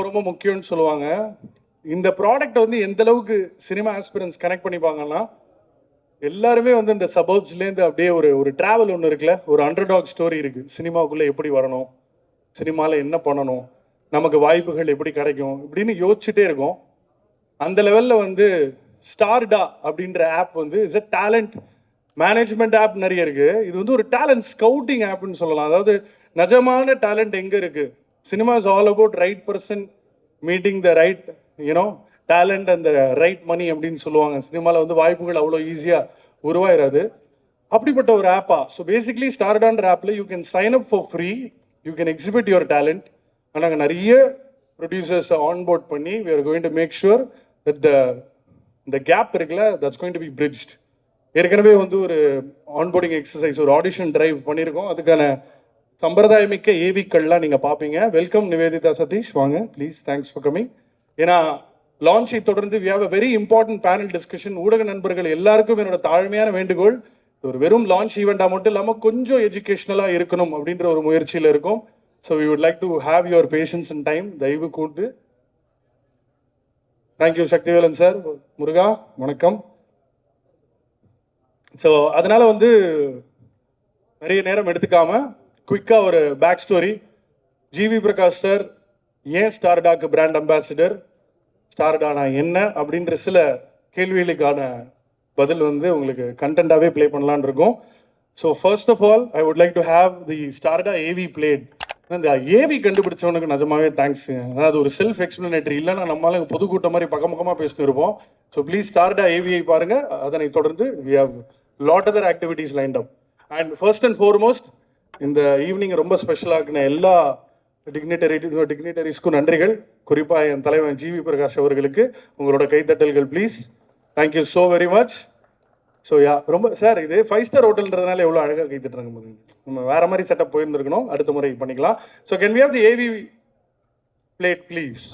ரொம்ப முக்கியம்னு சொல்லுவாங்க. இந்த ப்ராடக்ட் வந்து எந்த அளவுக்கு சினிமா ஆஸ்பிரன்ஸ் கனெக்ட் பண்ணிப்பாங்கன்னா, எல்லாருமே வந்து இந்த சபர்ப்ஸ்லேருந்து அப்படியே ஒரு ஒரு டிராவல் ஒன்று இருக்குல்ல, ஒரு அண்டர்டாக் ஸ்டோரி இருக்கு. சினிமாவுக்குள்ளே எப்படி வரணும், சினிமாவில் என்ன பண்ணணும், நமக்கு வாய்ப்புகள் எப்படி கிடைக்கும் இப்படின்னு யோசிச்சுட்டே இருக்கோம். அந்த லெவலில் வந்து ஸ்டார்டா அப்படின்ற ஆப் வந்து is a talent management app நிறைய இருக்கு. இது வந்து ஒரு டேலண்ட் ஸ்கவுட்டிங் ஆப்னு சொல்லலாம். அதாவது நிஜமான டேலண்ட் எங்க இருக்கு, cinema is all about right person meeting the right talent and right money அப்படின்னு சொல்லுவாங்க. சினிமாவில் வந்து வாய்ப்புகள் அவ்வளோ ஈஸியாக உருவாயிராது. அப்படிப்பட்ட ஒரு ஆப்பா. ஸோ பேசிக்லி ஸ்டார்டான்ற ஆப்பில் you can sign up for free, you can exhibit your talent. நாங்கள் நிறைய ப்ரொடியூசர்ஸ் ஆன்போர்ட் பண்ணி we are going to make sure that the gap இருக்குல்ல, that's going to be bridged. ஏற்கனவே வந்து ஒரு ஆன்போர்டிங் எக்ஸசைஸ், ஒரு ஆடிஷன் டிரைவ் பண்ணியிருக்கோம். அதுக்கான சம்பிரதாயமிக்க ஏவிக்கள்லாம் நீங்கள் பார்ப்பீங்க. வெல்கம் நிவேதிதா சதீஷ், வாங்க ப்ளீஸ். Thanks for coming. ஏன்னா லான்ச்சை தொடர்ந்து we have a very important panel discussion. ஊடக நண்பர்கள் எல்லாருக்கும் என்னோட தாழ்மையான வேண்டுகோள், ஒரு வெறும் லான்ச் ஈவெண்ட்டாக மட்டும் இல்லாமல் கொஞ்சம் எஜுகேஷ்னலாக இருக்கணும் அப்படின்ற ஒரு முயற்சியில் இருக்கும். So we would like to have your patience and time. தயவு கூட்டு. Thank you Sakthivelan sir. முருகா வணக்கம். ஸோ அதனால வந்து நிறைய நேரம் எடுத்துக்காம குயிக்காக ஒரு back story. GV Prakash sir ஏன் ஸ்டார்டாக்கு பிராண்ட் அம்பாசிடர், ஸ்டார்டானா என்ன அப்படின்ற சில கேள்விகளுக்கான பதில் வந்து உங்களுக்கு கண்டென்ட்டாகவே ப்ளே பண்ணலான்னு இருக்கும். So first of all I would like to have the Starta AV played. இந்த ஏவி கண்டுபிடிச்சவனுக்கு நிஜமாவே தேங்க்ஸ். அதாவது ஒரு செல்ஃப் எக்ஸ்பிளனேட்டரி இல்லைன்னா நம்மளால பொதுக்கூட்டம் மாதிரி பக்கமாக பேசிட்டு இருப்போம். ஸோ ப்ளீஸ் ஸ்டார்டா ஏவியை பாருங்க. அதனை தொடர்ந்து we have lot other activities lined up. And first and foremost இந்த ஈவினிங் ரொம்ப ஸ்பெஷலாகின எல்லா டிக்னிட்டரிஸ்க்கும் நன்றிகள். குறிப்பாக என் தலைவன் ஜிவி பிரகாஷ் அவர்களுக்கு உங்களோட கைத்தட்டல்கள் please. Thank you so very much. So yeah ரொம்ப சார், இது 5-ஸ்டார் ஹோட்டல்ன்றதுனால எவ்வளோ அழகாக கைத்தட்டுறாங்க போது. நம்ம வேற மாதிரி செட்டப் போயிருந்துருக்கணும், அடுத்த முறை பண்ணிக்கலாம். So can we have the AV played please.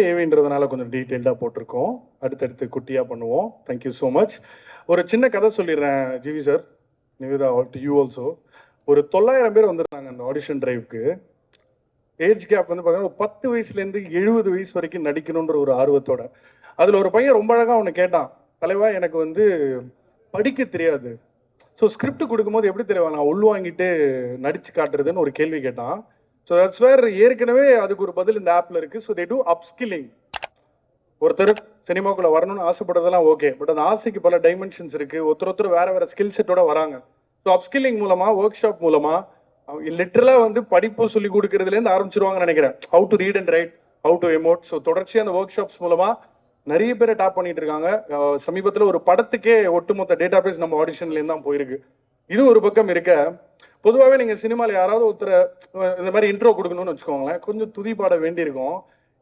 ஏவின்றதுனால கொஞ்சம் டீட்டெயில்டாக போட்டிருக்கோம். அடுத்தடுத்து குட்டியாக பண்ணுவோம். Thank you so much. ஒரு சின்ன கதை சொல்லிடுறேன் GV sir, Nivetha, to you also. ஒரு 900 பேர் வந்திருந்தாங்க அந்த ஆடிஷன் டிரைவ்க்கு. ஏஜ் கேப் வந்து பார்த்தீங்கன்னா 10 வயசுலேருந்து 70 வயசு வரைக்கும் நடிக்கணுன்ற ஒரு ஆர்வத்தோட. அதில் ஒரு பையன் ரொம்ப அழகாக அவனை கேட்டான், தலைவா எனக்கு வந்து படிக்க தெரியாது, ஸோ ஸ்கிரிப்ட் கொடுக்கும்போது எப்படி தெரியும் நான் உள்வாங்கிட்டு நடிச்சு காட்டுறதுன்னு ஒரு கேள்வி கேட்டான். ஸோ தட்ஸ் வேர் ஏற்கனவே அதுக்கு ஒரு பதில் இந்த ஆப்ல இருக்கு. So they do upskilling. ஒருத்தர் சினிமாக்குள்ள வரணும்னு ஆசைப்படுறதெல்லாம் ஓகே, பட் அந்த ஆசைக்கு பல டைமென்ஷன்ஸ் இருக்கு. ஒருத்தர் வேற வேற ஸ்கில் செட்டோட வராங்க. ஸோ அப்ஸ்கில்லிங் மூலமா, ஒர்க் ஷாப் மூலமா லிட்டரலா வந்து படிப்பு சொல்லி கொடுக்கறதுலேருந்து ஆரம்பிச்சிருவாங்கன்னு நினைக்கிறேன். How to read and right, how to emote. So தொடர்ச்சியாக அந்த ஒர்க் ஷாப்ஸ் மூலமா நிறைய பேரை டாப் பண்ணிட்டு இருக்காங்க. சமீபத்தில் ஒரு படத்துக்கே ஒட்டுமொத்த டேட்டா பேஸ் நம்ம ஆடிஷன்லேருந்து தான் போயிருக்கு. இது ஒரு பக்கம் இருக்க, பொதுவாகவே நீங்கள் சினிமாவில் யாராவது ஒருத்தர் இந்த மாதிரி இன்ட்ரோ கொடுக்கணும்னு வச்சுக்கோங்களேன், கொஞ்சம் துதி பாட வேண்டியிருக்கும்.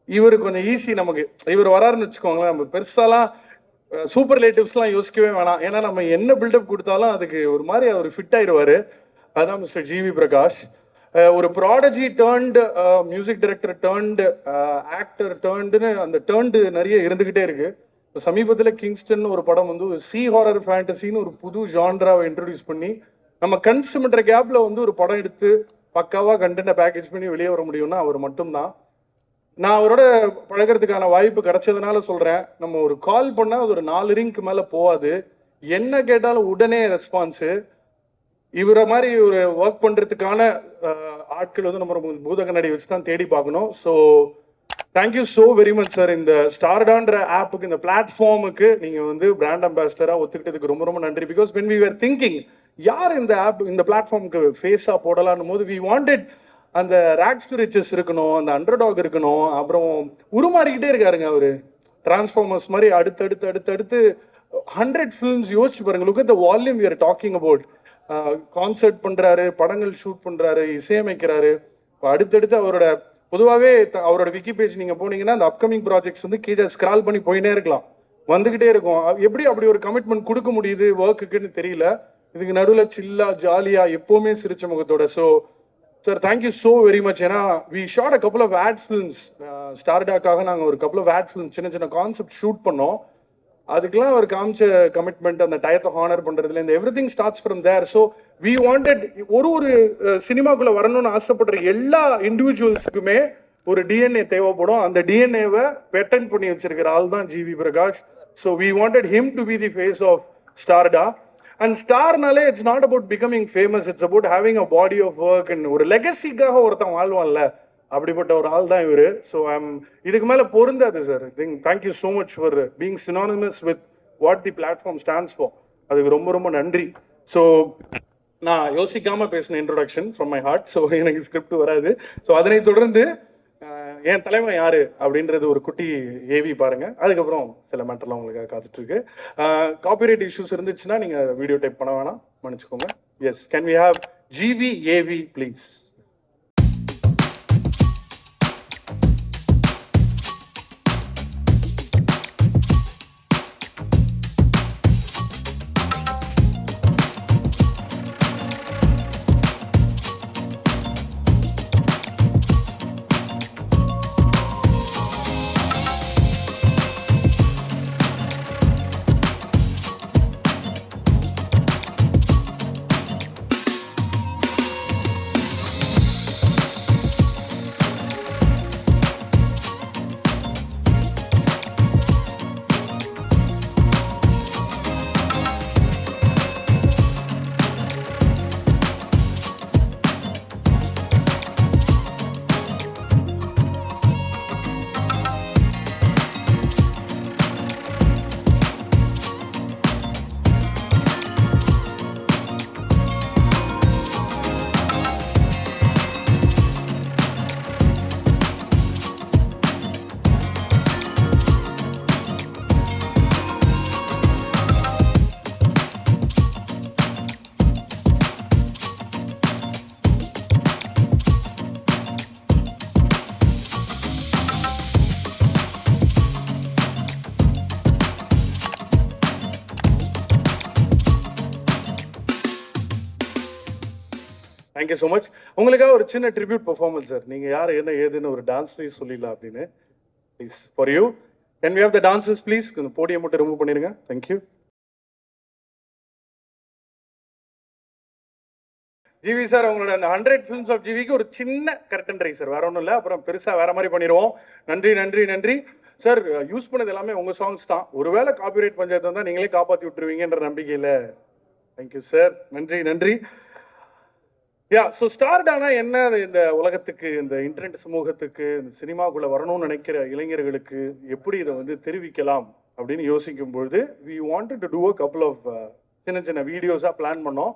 இவர் கொஞ்சம் ஈஸி நமக்கு. இவர் வராருன்னு வச்சுக்கோங்களேன், நம்ம பெருசாலாம் சூப்பர்லேட்டிவ்ஸ்லாம் யோசிக்கவே வேணாம். ஏன்னா நம்ம என்ன பில்டப் கொடுத்தாலும் அதுக்கு ஒரு மாதிரி அவர் ஃபிட் ஆயிடுவார். அதான் மிஸ்டர் ஜிவி பிரகாஷ். ஒரு prodigy turned music director turned actor டேர்ன்டுன்னு அந்த டேர்ன்டு நிறைய இருந்துகிட்டே இருக்கு. சமீபத்தில் கிங்ஸ்டன் ஒரு படம் வந்து சி ஹாரர் ஃபேண்டசின்னு ஒரு புது ஜான்ராவை இன்ட்ரடியூஸ் பண்ணி நம்ம கண் சிமிட்டுற கேப்ல வந்து ஒரு படம் எடுத்து பக்காவா கண்டென்ட்டை பேக்கேஜ் பண்ணி வெளியே வர முடியும்னா அவர் மட்டும்தான். நான் அவரோட பழகிறதுக்கான வாய்ப்பு கிடைச்சதுனால சொல்றேன், நம்ம ஒரு கால் பண்ணா அது ஒரு 4 ரிங்க்கு மேல போகாது. என்ன கேட்டாலும் உடனே ரெஸ்பான்ஸு. இவரை மாதிரி ஒரு ஒர்க் பண்றதுக்கான ஆட்கள் வந்து நம்ம பூத கண்ணாடி வச்சு தான் தேடி பார்க்கணும். So thank you so very much sir. இந்த ஸ்டார்டான்ற ஆப்புக்கு, இந்த பிளாட்ஃபார்முக்கு நீங்க வந்து பிராண்ட் அம்பாசிடரா ஒத்துக்கிட்டதுக்கு ரொம்ப ரொம்ப நன்றி. Because when we are thinking யார் இந்த ஆப் இந்த பிளாட்ஃபார்முக்கு ஃபேஸா போடலான்னு போது வி வாண்டட் அந்த ரேக்ஸ் டு ரிச்சஸ் இருக்கணும், அந்த அண்டர்டாக் இருக்கணும். அப்புறம் உருமாறிக்கிட்டே இருக்காருங்க அவரு, டிரான்ஸ்ஃபார்மர்ஸ் மாதிரி அடுத்தடுத்து 100 ஃபிலிம்ஸ் யோசிச்சு பாருங்க. Look at the volume we are talking about. Concert பண்றாரு, படங்கள் ஷூட் பண்றாரு, இசையமைக்கிறாரு. அடுத்தடுத்து அவரோட பொதுவாகவே அவரோட விக்கி பேஜ் நீங்க போனீங்கன்னா அந்த அப்கமிங் ப்ராஜெக்ட்ஸ் வந்து கீழே ஸ்க்ரால் பண்ணி போயினே இருக்கலாம், வந்துகிட்டே இருக்கும். எப்படி அப்படி ஒரு கமிட்மெண்ட் கொடுக்க முடியுது ஒர்க்குன்னு தெரியல. இதுக்கு நடுவில் சில்லா ஜாலியா எப்பவுமே சிரிச்ச முகத்தோட. So sir thank you so very much. ஏன்னா we shot a couple of ad films. ஸ்டார்டாக்காக நாங்கள் ஒரு கப்புள் ஆஃப் ஆட் ஃபிலிம் சின்ன சின்ன கான்செப்ட் ஷூட் பண்ணோம். அதுக்கெல்லாம் அவர் காமிச்ச கமிட்மெண்ட், அந்த டயத்தை ஹானர் பண்றதுல இந்த everything starts from there. So we wanted ஒரு சினிமாக்குள்ள வரணும்னு ஆசைப்படுற எல்லா இண்டிவிஜுவல்ஸுக்குமே ஒரு டிஎன்ஏ தேவைப்படும். அந்த டிஎன்ஏவை பேட்டன் பண்ணி வச்சிருக்கிற ஆள் தான் GV Prakash. So we wanted him to be the face of Starta. And ஸ்டார்னாலே it's not about becoming famous, it's about having a body of work. ஒரு லெகசிக்காக ஒருத்தன் வாழ்வான்ல, அப்படிப்பட்ட ஒரு ஆள் தான் இவரு. ஸோ இதுக்கு மேல பொருந்தாது sir. Thank you so much for being synonymous with what the platform stands for. அதுக்கு ரொம்ப ரொம்ப நன்றி. ஸோ நான் யோசிக்காம பேசின introduction from my heart. So எனக்கு ஸ்கிரிப்ட் வராது. ஸோ அதனை தொடர்ந்து என் தலைவன் யாரு அப்படின்றது ஒரு குட்டி ஏவி பாருங்க. அதுக்கப்புறம் சில மேட்டர்லாம் உங்களுக்கு காத்துட்டு இருக்கு. காப்பிரைட் இஷ்யூஸ் இருந்துச்சுன்னா நீங்க வீடியோ டைப் பண்ண வேணாம், மன்னிச்சுக்கோங்க. Yes, can we have GV AV please? Thank you so much. உங்களுக்காக ஒரு சின்ன ட்ரிபியூட் பெர்ஃபார்மன்ஸ் சார். நீங்கள் யார் என்ன ஏதுன்னு ஒரு டான்ஸ் ப்ளீஸ் சொல்லிடலாம் அப்படின்னு. Please for you. Can we have the dancers please? இந்த போடியம் மட்டும் ரிமூவ் பண்ணிடுங்க. தேங்க்யூ. ஜிவி சார், உங்களோட அந்த 100 ஃபிலிம்ஸ் ஆஃப் ஜிவிக்கு ஒரு சின்ன கர்டன் ரைசர், வேற ஒன்றும் இல்லை. அப்புறம் பெருசாக வேற மாதிரி பண்ணிடுவோம். நன்றி நன்றி நன்றி சார். யூஸ் பண்ணது எல்லாமே உங்கள் சாங்ஸ் தான். ஒருவேளை காப்பிரைட் பஞ்சாயத்து வந்தால் நீங்களே காப்பாற்றி விட்டுருவீங்கன்ற நம்பிக்கையில். Thank you sir. நன்றி நன்றி. யா, ஸோ ஸ்டார்டானா என்ன இந்த உலகத்துக்கு, இந்த இன்டர்நெட் சமூகத்துக்கு, இந்த சினிமாக்குள்ளே வரணும்னு நினைக்கிற இளைஞர்களுக்கு எப்படி இதை வந்து தெரிவிக்கலாம் அப்படின்னு யோசிக்கும்பொழுது we wanted to do a couple of சின்ன சின்ன வீடியோஸாக பிளான் பண்ணோம்.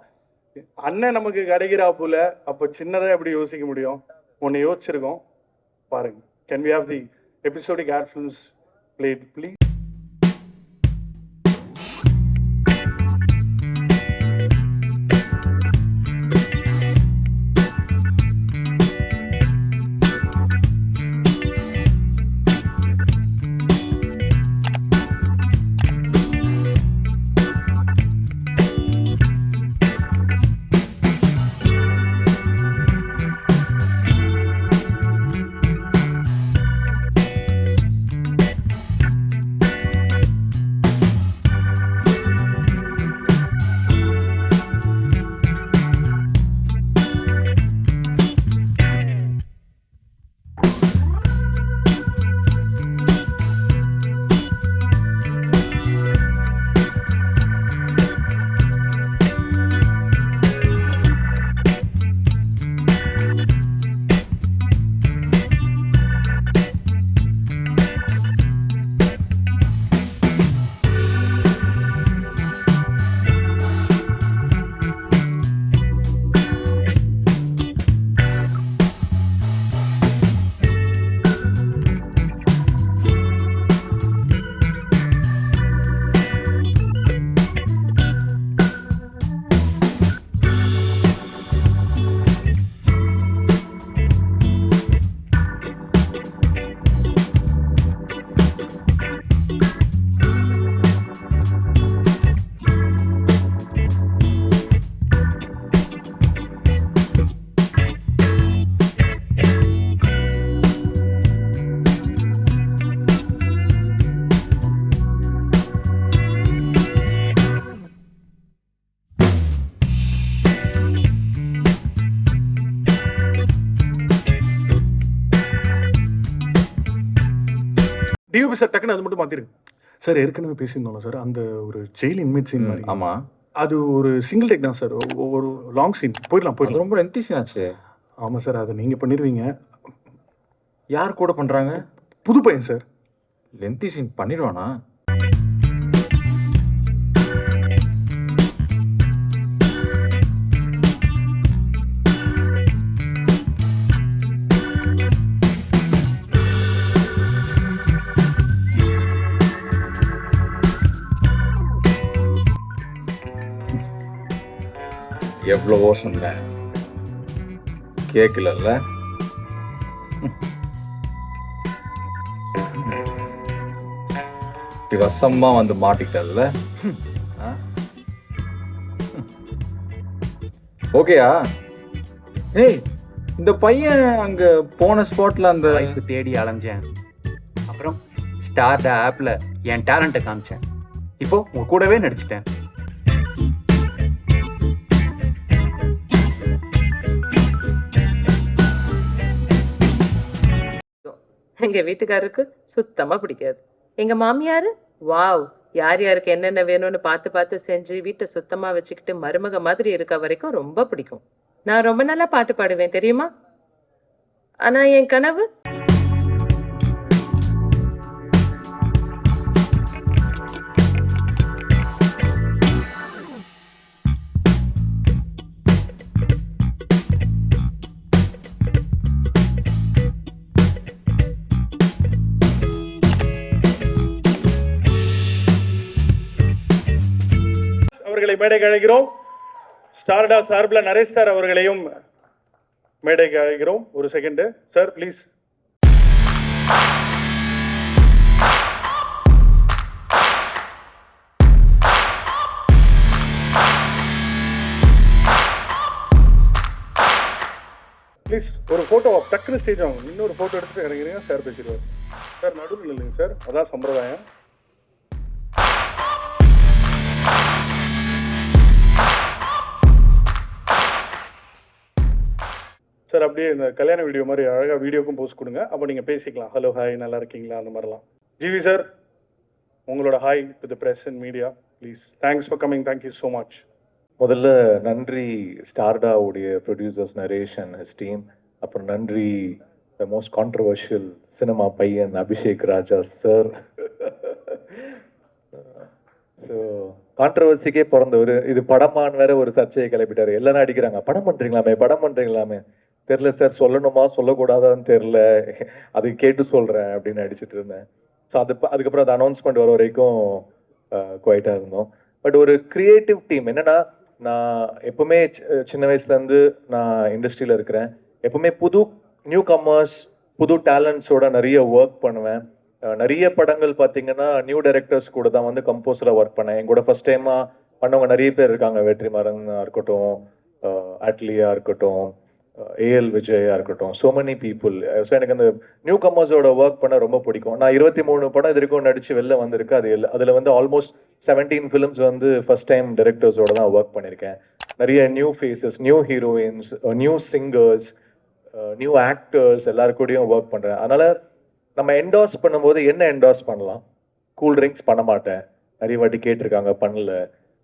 அண்ணன் நமக்கு கிடைக்கிறா போல, அப்போ சின்னதாக எப்படி யோசிக்க முடியும்? ஒன்று யோசிச்சிருக்கோம் பாருங்க. Can we have the episodic ad films played please? டியூபி சார், டக்குன்னு அது மட்டும் மாற்றிருங்க சார். ஏற்கனவே பேசியிருந்தோம்ல சார், அந்த ஒரு ஜெயில் இன்மேட் சீன் மாதிரி. ஆமாம், அது ஒரு சிங்கிள் டேக் தான் சார், ஒரு லாங் சீன். போயிடலாம். ரொம்ப லென்த்தி சீன் ஆச்சு. ஆமாம் சார், அதை நீங்கள் பண்ணிடுவீங்க. யார் கூட பண்ணுறாங்க? புது பையன் சார். Lengthy scene பண்ணிடுவானா? எவ்வளவோ சொன்னேன், கேட்கல. வசமா வந்து மாட்டிக்கிட்டதுல. ஓகேயா? ஏய், இந்த பையன் அங்க போன ஸ்பாட்ல அந்த தேடி அலைஞ்சேன். அப்புறம் ஸ்டார்ட ஆப்ல என் டேலண்ட்டை காமிச்சேன். இப்போ உங்க கூடவே நடிச்சிட்டேன். எங்க வீட்டுக்காரருக்கு சுத்தமா பிடிக்காது. எங்க மாமியாரு வாவ், யார் யாருக்கு என்னென்ன வேணும்னு பார்த்து பார்த்து செஞ்சு வீட்டை சுத்தமா வச்சுக்கிட்டு மருமக மாதிரி இருக்க வரைக்கும் ரொம்ப பிடிக்கும். நான் ரொம்ப நல்லா பாட்டு பாடுவேன் தெரியுமா? ஆனா என் கனவு அவர்களை மேடைக்கு அழைக்கிறோம். ஸ்டார்டா சார்பில் நரேஷ் சார் அவர்களையும் மேடைக்கு அழைக்கிறோம். ஒரு செகண்ட் சார் ப்ளீஸ். ப்ளீஸ் ஒரு போட்டோ டக்குனு ஸ்டேஜ் வாங்க. இன்னொரு போட்டோ எடுத்துட்டு இறங்குறீங்க சார் பேசிடுவார். சார் நடுவில் இல்லைங்க சார், அதான் சம்பிரதாயம். சார் அப்படியே இந்த கல்யாண வீடியோ மாதிரி அழகாக வீடியோக்கும் போஸ்ட் கொடுங்க, அப்போ நீங்கள் பேசிக்கலாம். ஹலோ ஹாய் நல்லா இருக்கீங்களா அந்த மாதிரிலாம். ஜிவி சார் உங்களோட hi to the press and media please. Thanks for coming, thank you so much. முதல்ல நன்றி ஸ்டார்டாவுடைய producers Naresh and his team. அப்புறம் நன்றி த மோஸ்ட் கான்ட்ரவர்ஷியல் சினிமா பையன் அபிஷேக் ராஜா சார். ஸோ கான்ட்ரவர்சிக்கே பிறந்தவர். இது படமான்னு வேற ஒரு சர்ச்சையை கிளப்பிட்டாரு. எல்லாரும் அடிக்கிறாங்க, படம் பண்ணுறீங்களாமே தெரில சார், சொல்லணுமா சொல்லக்கூடாதான்னு தெரில, அது கேட்டு சொல்கிறேன் அப்படின்னு அடிச்சுட்டு இருந்தேன். ஸோ அதுக்கப்புறம் அது அனௌன்ஸ்மெண்ட் வர வரைக்கும் குவைட்டாக இருந்தோம். பட் ஒரு க்ரியேட்டிவ் டீம் என்னன்னா, நான் எப்பவுமே சின்ன வயசுலேருந்து நான் இண்டஸ்ட்ரியில் இருக்கிறேன். எப்பவுமே புது நியூ கமர்ஸ், புது டேலண்ட்ஸோட நிறைய ஒர்க் பண்ணுவேன். நிறைய படங்கள் பார்த்தீங்கன்னா நியூ டைரக்டர்ஸ் கூட தான் வந்து கம்போஸராக ஒர்க் பண்ணேன். என் கூட ஃபர்ஸ்ட் டைமாக பண்ணவங்க நிறைய பேர் இருக்காங்க. வெற்றிமாறனாக இருக்கட்டும், அட்லியா இருக்கட்டும், ஏஎல் விஜயா இருக்கட்டும், so many people. ஸோ எனக்கு அந்த நியூ கமர்ஸோட ஒர்க் பண்ண ரொம்ப பிடிக்கும். நான் 23 படம் இது வரைக்கும் நடித்து வெளில வந்திருக்கு. அதில் வந்து ஆல்மோஸ்ட் 17 ஃபிலிம்ஸ் வந்து ஃபர்ஸ்ட் டைம் டைரக்டர்ஸோட தான் ஒர்க் பண்ணியிருக்கேன். நிறைய new faces, new heroines, new singers, new actors எல்லாருக்கூடையும் ஒர்க் பண்ணுறேன். அதனால் நம்ம என்டாஸ் பண்ணும்போது என்ன என்டாஸ் பண்ணலாம்? கூல் ட்ரிங்க்ஸ் பண்ண மாட்டேன், நிறைய வாட்டி கேட்டிருக்காங்க, பண்ணல.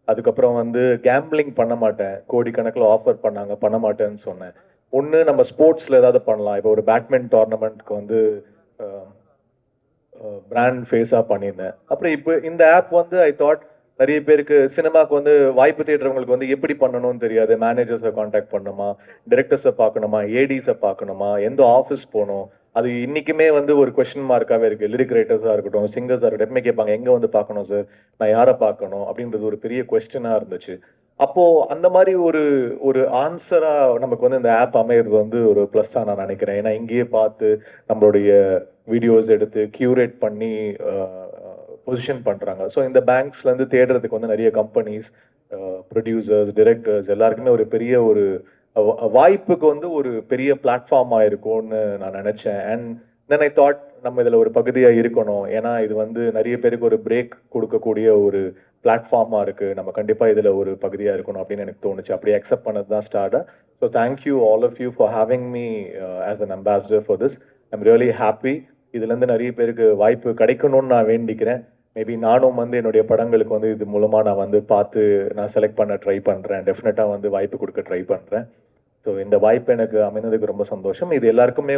அதுக்கப்புறம் வந்து கேம்பிளிங் பண்ண மாட்டேன், கோடிக்கணக்கில் ஆஃபர் பண்ணாங்க, பண்ண மாட்டேன்னு சொன்னேன். ஒன்று நம்ம ஸ்போர்ட்ஸில் ஏதாவது பண்ணலாம். இப்போ ஒரு பேட்மிண்டன் டோர்னமெண்ட்க்கு வந்து பிராண்ட் ஃபேஸாக பண்ணியிருந்தேன். அப்புறம் இப்போ இந்த ஆப் வந்து ஐ தாட் நிறைய பேருக்கு சினிமாவுக்கு வந்து வாய்ப்பு தேடுறவங்களுக்கு வந்து எப்படி பண்ணணும்னு தெரியாது. மேனேஜர்ஸை காண்டாக்ட் பண்ணணுமா, டிரெக்டர்ஸை பார்க்கணுமா, ஏடிஸை பார்க்கணுமா, எந்த ஆஃபீஸ் போகணும், அது இன்றைக்குமே வந்து ஒரு கொஸ்டின் மார்க்காகவே இருக்குது. லிரிக் ரைட்டர்ஸாக இருக்கட்டும், சிங்கர்ஸாக இருக்கட்டும், எப்பவுமே கேட்பாங்க எங்கே வந்து பார்க்கணும் சார், நான் யாரை பார்க்கணும் அப்படின்றது ஒரு பெரிய கொஸ்டினாக இருந்துச்சு. அப்போது அந்த மாதிரி ஒரு ஆன்சராக நமக்கு வந்து இந்த ஆப் அமையிறது வந்து ஒரு ப்ளஸ்ஸாக நான் நினைக்கிறேன். ஏன்னா இங்கேயே பார்த்து நம்மளுடைய வீடியோஸ் எடுத்து க்யூரேட் பண்ணி பொசிஷன் பண்ணுறாங்க. ஸோ இந்த பேங்க்ஸ்லேருந்து தேடுறதுக்கு வந்து நிறைய கம்பெனிஸ், ப்ரொடியூசர்ஸ், டிரெக்டர்ஸ் எல்லாருக்குமே ஒரு பெரிய ஒரு வாய்ப்புக்கு வந்து ஒரு பெரிய பிளாட்ஃபார்மாக இருக்கும்னு நான் நினச்சேன். அண்ட் தென் ஐ தாட் நம்ம இதில் ஒரு பகுதியாக இருக்கணும். ஏன்னா இது வந்து நிறைய பேருக்கு ஒரு பிரேக் கொடுக்கக்கூடிய ஒரு பிளாட்ஃபார்மாக இருக்குது. நம்ம கண்டிப்பாக இதில் ஒரு பகுதியாக இருக்கணும் அப்படின்னு எனக்கு தோணுச்சு. அப்படி அக்செப்ட் பண்ணது தான் Starta. So thank you all of you for having me as an ambassador for this. I'm really happy. இதுலேருந்து நிறைய பேருக்கு வாய்ப்பு கிடைக்கணும்னு நான் வேண்டிக்கிறேன். மேபி நானும் வந்து என்னுடைய படங்களுக்கு வந்து இது மூலமாக நான் வந்து பார்த்து நான் செலக்ட் பண்ண ட்ரை பண்ணுறேன். டெஃபினட்டாக வந்து வாய்ப்பு கொடுக்க ட்ரை பண்ணுறேன். ஸோ இந்த வாய்ப்பு எனக்கு அமைந்ததுக்கு ரொம்ப சந்தோஷம். இது எல்லாருக்குமே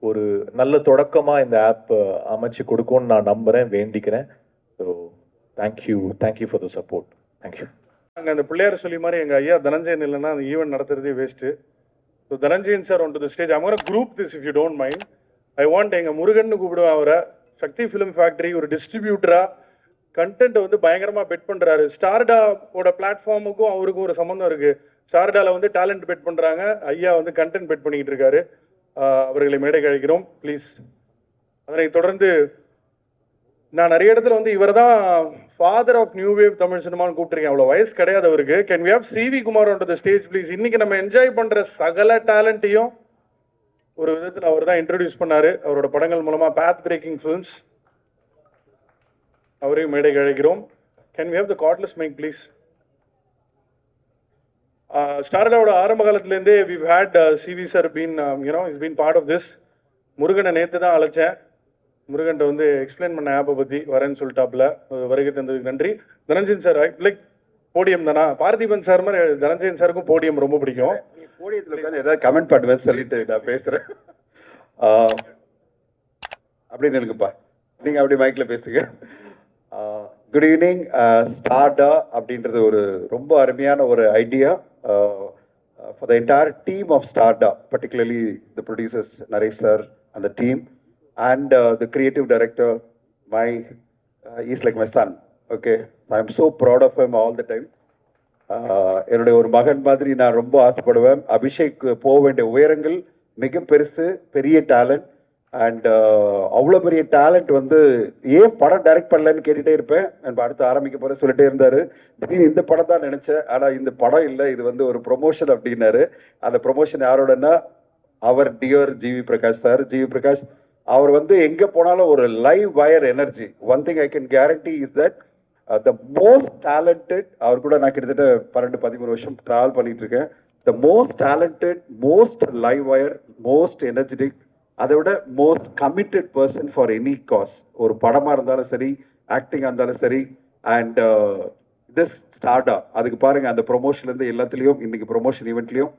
ஒரு நல்ல தொடக்கமாக இந்த ஆப் அமைச்சு கொடுக்கும்னு நான் நம்புகிறேன், வேண்டிக்கிறேன். So thank you for the support. Thank you. நாங்கள் அந்த பிள்ளையார் சொல்லி மாதிரி எங்கள் ஐயா தனஞ்சயன் இல்லைன்னா அந்த ஈவெண்ட் நடத்துறதே waste. So Dhananjayan sir on to the stage. I'm gonna group this if you don't mind. I want எங்கள் முருகன்னு கூப்பிடுவேன் அவரை. சக்தி ஃபிலிம் ஃபேக்டரி ஒரு டிஸ்ட்ரிபியூட்டராக கண்டென்ட்டை வந்து பயங்கரமாக பெட் பண்ணுறாரு. ஸ்டார்டாவோட பிளாட்ஃபார்முக்கும் அவருக்கும் ஒரு சம்மந்தம் இருக்குது. ஸ்டார்டாவில் வந்து டேலண்ட் பெட் பண்ணுறாங்க, ஐயா வந்து கண்டென்ட் பெட் பண்ணிக்கிட்டு இருக்காரு. அவர்களை மேடை கழிக்கிறோம் ப்ளீஸ். அதனை தொடர்ந்து நான் நிறைய இடத்துல வந்து இவர் தான் father of new wave Tamil சினிமான்னு கூப்பிட்டுருக்கேன். அவ்வளோ வயசு கிடையாது அவருக்கு. Can we have CV Kumar on to the stage please. இன்னைக்கு நம்ம என்ஜாய் பண்ணுற சகல டேலண்ட்டையும் ஒரு விதத்தில் அவர் தான் இன்ட்ரடியூஸ் பண்ணாரு அவரோட படங்கள் மூலமாக. பாத் பிரேக்கிங் ஃபிலிம்ஸ், அவரையும் மேடை அழைக்கிறோம். Can we have the cordless mic please. ஸ்டார்டாவோட ஆரம்ப காலத்துலேருந்தே we've had CV sir been is been part of this. முருகனை நேற்று தான் அழைச்சேன். முருகன்ட்ட வந்து எக்ஸ்பிளைன் பண்ண ஆப்பை பற்றி வரேன்னு சொல்லிட்டாப்புல. வருகை தந்ததுக்கு நன்றி. தனஞ்சயன் சார் லைக் போடியம் தானா? பார்த்திபன் சார் மாதிரி தனஞ்சயன் சாருக்கும் போடியம் ரொம்ப பிடிக்கும். போடியத்தில் உட்காந்து ஏதாவது கமெண்ட் பண்ணுவேன்னு சொல்லிட்டு நான் பேசுகிறேன் அப்படின்னு இருக்குப்பா. நீங்கள் அப்படி மைக்கில் பேசுங்க. Good evening. ஸ்டார்டா அப்படின்றது ஒரு ரொம்ப அருமையான ஒரு idea for the entire team of Starta, particularly the producers Naresh sir and the team and the creative director. He's like my son. Okay, I am so proud of him all the time. என்னுடைய ஒரு மகன் மாதிரி நான் ரொம்ப ஆசைப்படுவேன். அபிஷேக் போக வேண்டிய உயரங்கள் மிக பெரிய டேலண்ட். அண்ட் அவ்வளோ பெரிய டேலண்ட் வந்து ஏன் படம் டைரக்ட் பண்ணலன்னு கேட்டுகிட்டே இருப்பேன். அண்ட் அடுத்து ஆரம்பிக்க போகிற சொல்லிட்டே இருந்தார். திடீர்னு இந்த படம் தான் நினச்சேன், ஆனால் இந்த படம் இல்லை, இது வந்து ஒரு ப்ரொமோஷன் அப்படின்னாரு. அந்த ப்ரொமோஷன் யாரோடனா அவர் dear GV Prakash sir. GV Prakash அவர் வந்து எங்கே போனாலும் ஒரு live wire energy. One thing I can guarantee is that the most talented, அவர் கூட நான் கிட்டத்தட்ட 12-13 வருஷம் ட்ராவல் பண்ணிட்டு இருக்கேன். The most talented, most live wire, most energetic, அதை விட most committed person for any cause. ஒரு படமாக இருந்தாலும் சரி, ஆக்டிங்காக இருந்தாலும் சரி. அண்ட் திஸ் ஸ்டார்டா, அதுக்கு பாருங்க, அந்த ப்ரொமோஷன்லேருந்து எல்லாத்துலேயும், இன்னைக்கு ப்ரொமோஷன் ஈவெண்ட்லேயும்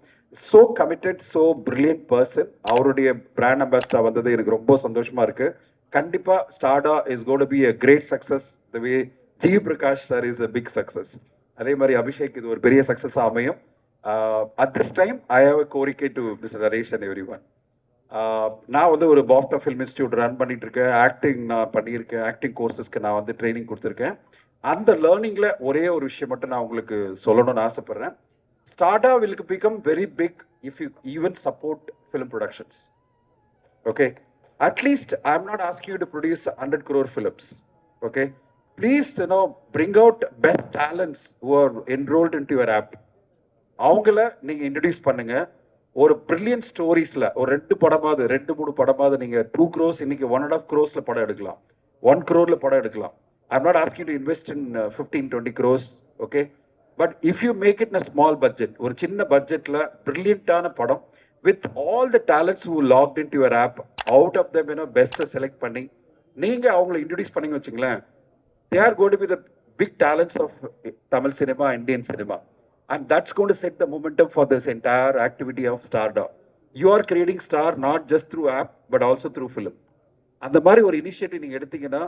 so committed, so brilliant person. அவருடைய பிராண்ட் அம்பாசிடர் வந்தது எனக்கு ரொம்ப சந்தோஷமா இருக்கு. கண்டிப்பாக Starta is got to be a great success the way G Prakash sir is a big success. அதே மாதிரி அபிஷேக் இது ஒரு பெரிய சக்ஸஸ் அமையும். At this time I have a கோரிக்கை to mister Naresh and everyone. நான் வந்து ஒரு பாஃப்டா ஃபில்ம் இன்ஸ்டியூட் ரன் பண்ணிட்டு இருக்கேன். ஆக்டிங் நான் பண்ணியிருக்கேன். ஆக்டிங் கோர்சஸ்க்கு நான் வந்து ட்ரைனிங் கொடுத்துருக்கேன். அந்த லேர்னிங்ல ஒரே ஒரு விஷயம் மட்டும் நான் உங்களுக்கு சொல்லணும்னு ஆசைப்படுறேன். ஸ்டார்டா will become very big if you even support film productions. Okay, at least I'm not asking you to produce 100 crore films. Okay, please bring out best talents who are enrolled into your app. அவங்கள நீங்க introduce பண்ணுங்க. ஒரு brilliant ஸ்டோரிஸ்ல ஒரு 2 படமாவது 2-3 படமாவது நீங்க 2 crores இன்னைக்கு 1.5 crores படம் எடுக்கலாம், 1 crore படம் எடுக்கலாம். I'm not asking you to invest in 15-20 crores. Okay, but if you make it in a small budget, ஒரு சின்ன பட்ஜெட்ல பிரில்லியண்டான படம் with all the talents who logged into your app, out of them best select பண்ணி நீங்க அவங்களை introduce பண்ணி வச்சுங்களேன், they are going to be the big talents of Tamil cinema, Indian cinema, and that's going to set the momentum for this entire activity of Starda. You are creating star not just through app but also through film. அந்த மாதிரி ஒரு initiative நீங்க எடுத்தீங்கன்னா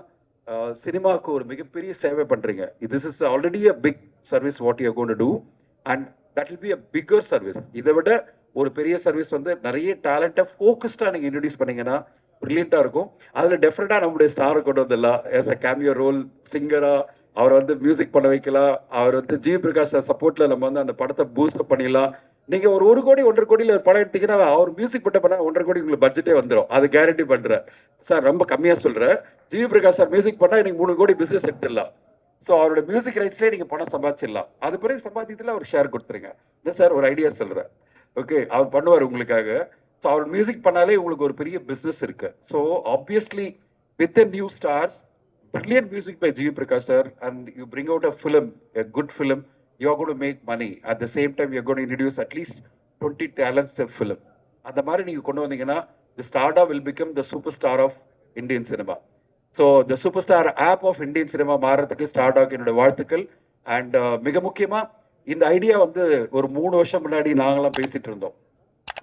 சினிமாவுக்கு ஒரு மிகப்பெரிய சேவை பண்றீங்க. This is already a big service what you gonna do, and that will be a bigger service. இதை விட ஒரு பெரிய சர்வீஸ் வந்து நிறைய டேலண்ட்டை ஃபோக்கஸ்டாக நீங்கள் இன்ட்ரடியூஸ் பண்ணீங்கன்னா ப்ரில்லியண்ட்டாக இருக்கும். அதில் டெஃபினட்டாக நம்முடைய ஸ்டாரை கொண்டு வந்துடலாம். ஆஸ் அ கேமியோ ரோல், சிங்கராக அவர் வந்து மியூசிக் பண்ண வைக்கலாம். அவர் வந்து ஜி பிரகாஷ் சார் சப்போர்ட்டில் நம்ம வந்து அந்த படத்தை பூஸ்ட் பண்ணிடலாம். நீங்கள் ஒரு 1 கோடி 1.5 கோடியில் ஒரு படம் எடுத்தீங்கன்னா அவர் மியூசிக் பண்ண 1.5 கோடி உங்களுக்கு பட்ஜெட்டே வந்துடும். அது கேரண்டி பண்ணுறேன் சார். ரொம்ப கம்மியாக சொல்கிறேன். ஜி பிரகாஷ் சார் மியூசிக் பண்ணால் எனக்கு 3 கோடி பிஸ்னஸ் எடுத்துடலாம். ஸோ அவரோட மியூசிக் ரைட்ஸ்லேயே நீங்கள் பணம் சம்பாதிச்சிடலாம். அது பிறகு சம்பாதியத்தில் அவர் ஷேர் கொடுத்துருங்க. இல்லை சார், ஒரு ஐடியா சொல்கிறேன். ஓகே, அவர் பண்ணுவார் உங்களுக்காக. ஸோ அவர் மியூசிக் பண்ணாலே உங்களுக்கு ஒரு பெரிய பிஸ்னஸ் இருக்கு. So obviously with a new stars, brilliant music by G. Prakash sir, and you bring out a film, a good film, you are going to make money. At the same time, you are going to introduce at least 20 talents of film. அந்த மாதிரி நீங்க கொண்டு வந்தீங்கன்னா the Starda will become the superstar of Indian cinema. So the superstar app of Indian cinema மாறதுக்கு ஸ்டார்டாக்கு என்னோட வாழ்த்துக்கள். And மிக முக்கியமா இந்த ஐடியா வந்து ஒரு 3 வருஷம் முன்னாடி நாங்களாம் பேசிட்டு இருந்தோம்.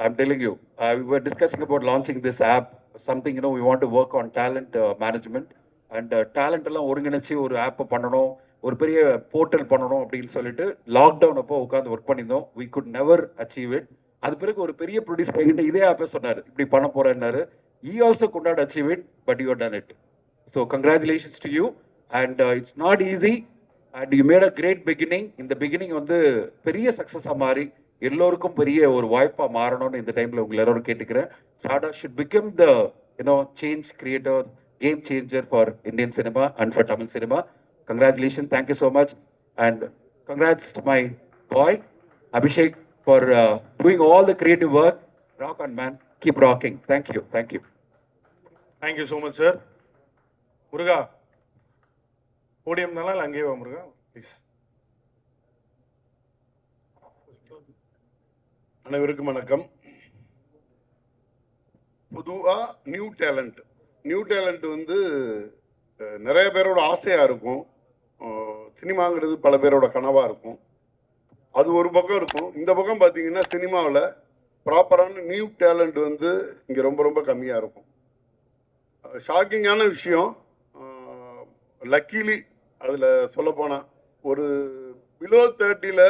I'm telling you, we were discussing about launching this app, something we want to work on talent management. And talent எல்லாம் ஒருங்கிணைச்சு ஒரு ஆப்பை பண்ணணும், ஒரு பெரிய போர்ட்டல் பண்ணணும் அப்படின்னு சொல்லிட்டு லாக்டவுன் அப்போ உட்காந்து ஒர்க் பண்ணியிருந்தோம். We could never achieve it. அது பிறகு ஒரு பெரிய ப்ரொடியூசர் என்கிட்ட இதே ஆப்பே சொன்னார், இப்படி பண்ண போறேன்னாரு. He also could not achieve it, but you done it. So congratulations to you. And it's not easy and you made a great beginning. இந்த பிகினிங் வந்து பெரிய சக்ஸஸாக மாறி எல்லோருக்கும் பெரிய ஒரு வாய்ப்பாக மாறணும்னு இந்த டைமில் உங்களை எல்லாரும் கேட்டுக்கிறேன். Starta should become the change creator, game changer for Indian cinema and for Tamil cinema. Congratulations, thank you so much, and congrats to my boy Abhishek for doing all the creative work. Rock on, man, keep rocking. Thank you, thank you. Thank you so much, sir. Muruga, podium nalla lange va Muruga, please. அனைவருக்கும் வணக்கம். பொதுவாக new talent வந்து நிறைய பேரோட ஆசையாக இருக்கும். சினிமாங்கிறது பல பேரோட கனவாக இருக்கும். அது ஒரு பக்கம் இருக்கும். இந்த பக்கம் பார்த்தீங்கன்னா சினிமாவில் ப்ராப்பரான நியூ டேலண்ட் வந்து இங்கே ரொம்ப ரொம்ப கம்மியாக இருக்கும். ஷாக்கிங்கான விஷயம், லக்கிலி அதில் சொல்லப்போனால் ஒரு பிலோ 30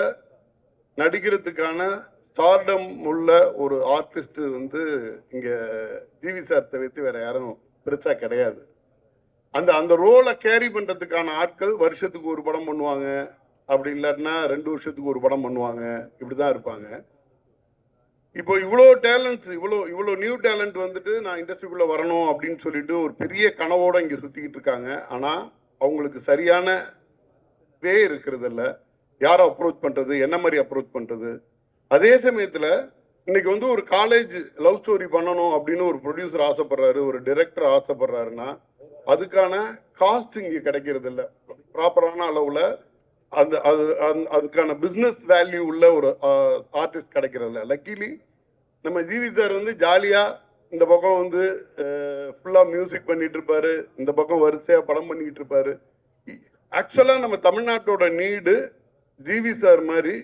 நடிக்கிறதுக்கான ஸ்டார்டம் உள்ள ஒரு ஆர்டிஸ்ட் வந்து இங்கே ஜிவி சார் தவிர்த்து வேறு யாரும் பெருசாக கிடையாது. அந்த ரோலை கேரி பண்ணுறதுக்கான ஆட்கள் வருஷத்துக்கு ஒரு படம் பண்ணுவாங்க, அப்படி இல்லாட்டினா 2 வருஷத்துக்கு ஒரு படம் பண்ணுவாங்க, இப்படி தான் இருப்பாங்க. இப்போ இவ்வளோ டேலண்ட்ஸ், இவ்வளோ நியூ டேலண்ட் வந்துட்டு நான் இண்டஸ்ட்ரிக்குள்ளே வரணும் அப்படின்னு சொல்லிட்டு ஒரு பெரிய கனவோடு இங்கே சுற்றிக்கிட்டு இருக்காங்க. ஆனால் அவங்களுக்கு சரியான வே இருக்கிறதில்ல. யாரை அப்ரோச் பண்ணுறது, என்ன மாதிரி அப்ரோச் பண்ணுறது. அதே சமயத்தில் இன்னைக்கு வந்து ஒரு காலேஜ் லவ் ஸ்டோரி பண்ணணும் அப்படின்னு ஒரு ப்ரொடியூசர் ஆசைப்படுறாரு, ஒரு டைரக்டர் ஆசைப்படுறாருன்னா அதுக்கான காஸ்ட் இங்கே கிடைக்கிறது இல்லை. ப்ராப்பரான அளவில் அதுக்கான பிஸ்னஸ் வேல்யூ உள்ள ஒரு ஆர்டிஸ்ட் கிடைக்கிறது இல்லை. லக்கிலி நம்ம ஜிவி சார் வந்து ஜாலியாக இந்த பக்கம் வந்து ஃபுல்லாக மியூசிக் பண்ணிட்டு இருப்பாரு, இந்த பக்கம் வரிசையாக படம் பண்ணிக்கிட்டு இருப்பாரு. ஆக்சுவலாக நம்ம தமிழ்நாட்டோட நீடு ஜிவி சார் மாதிரி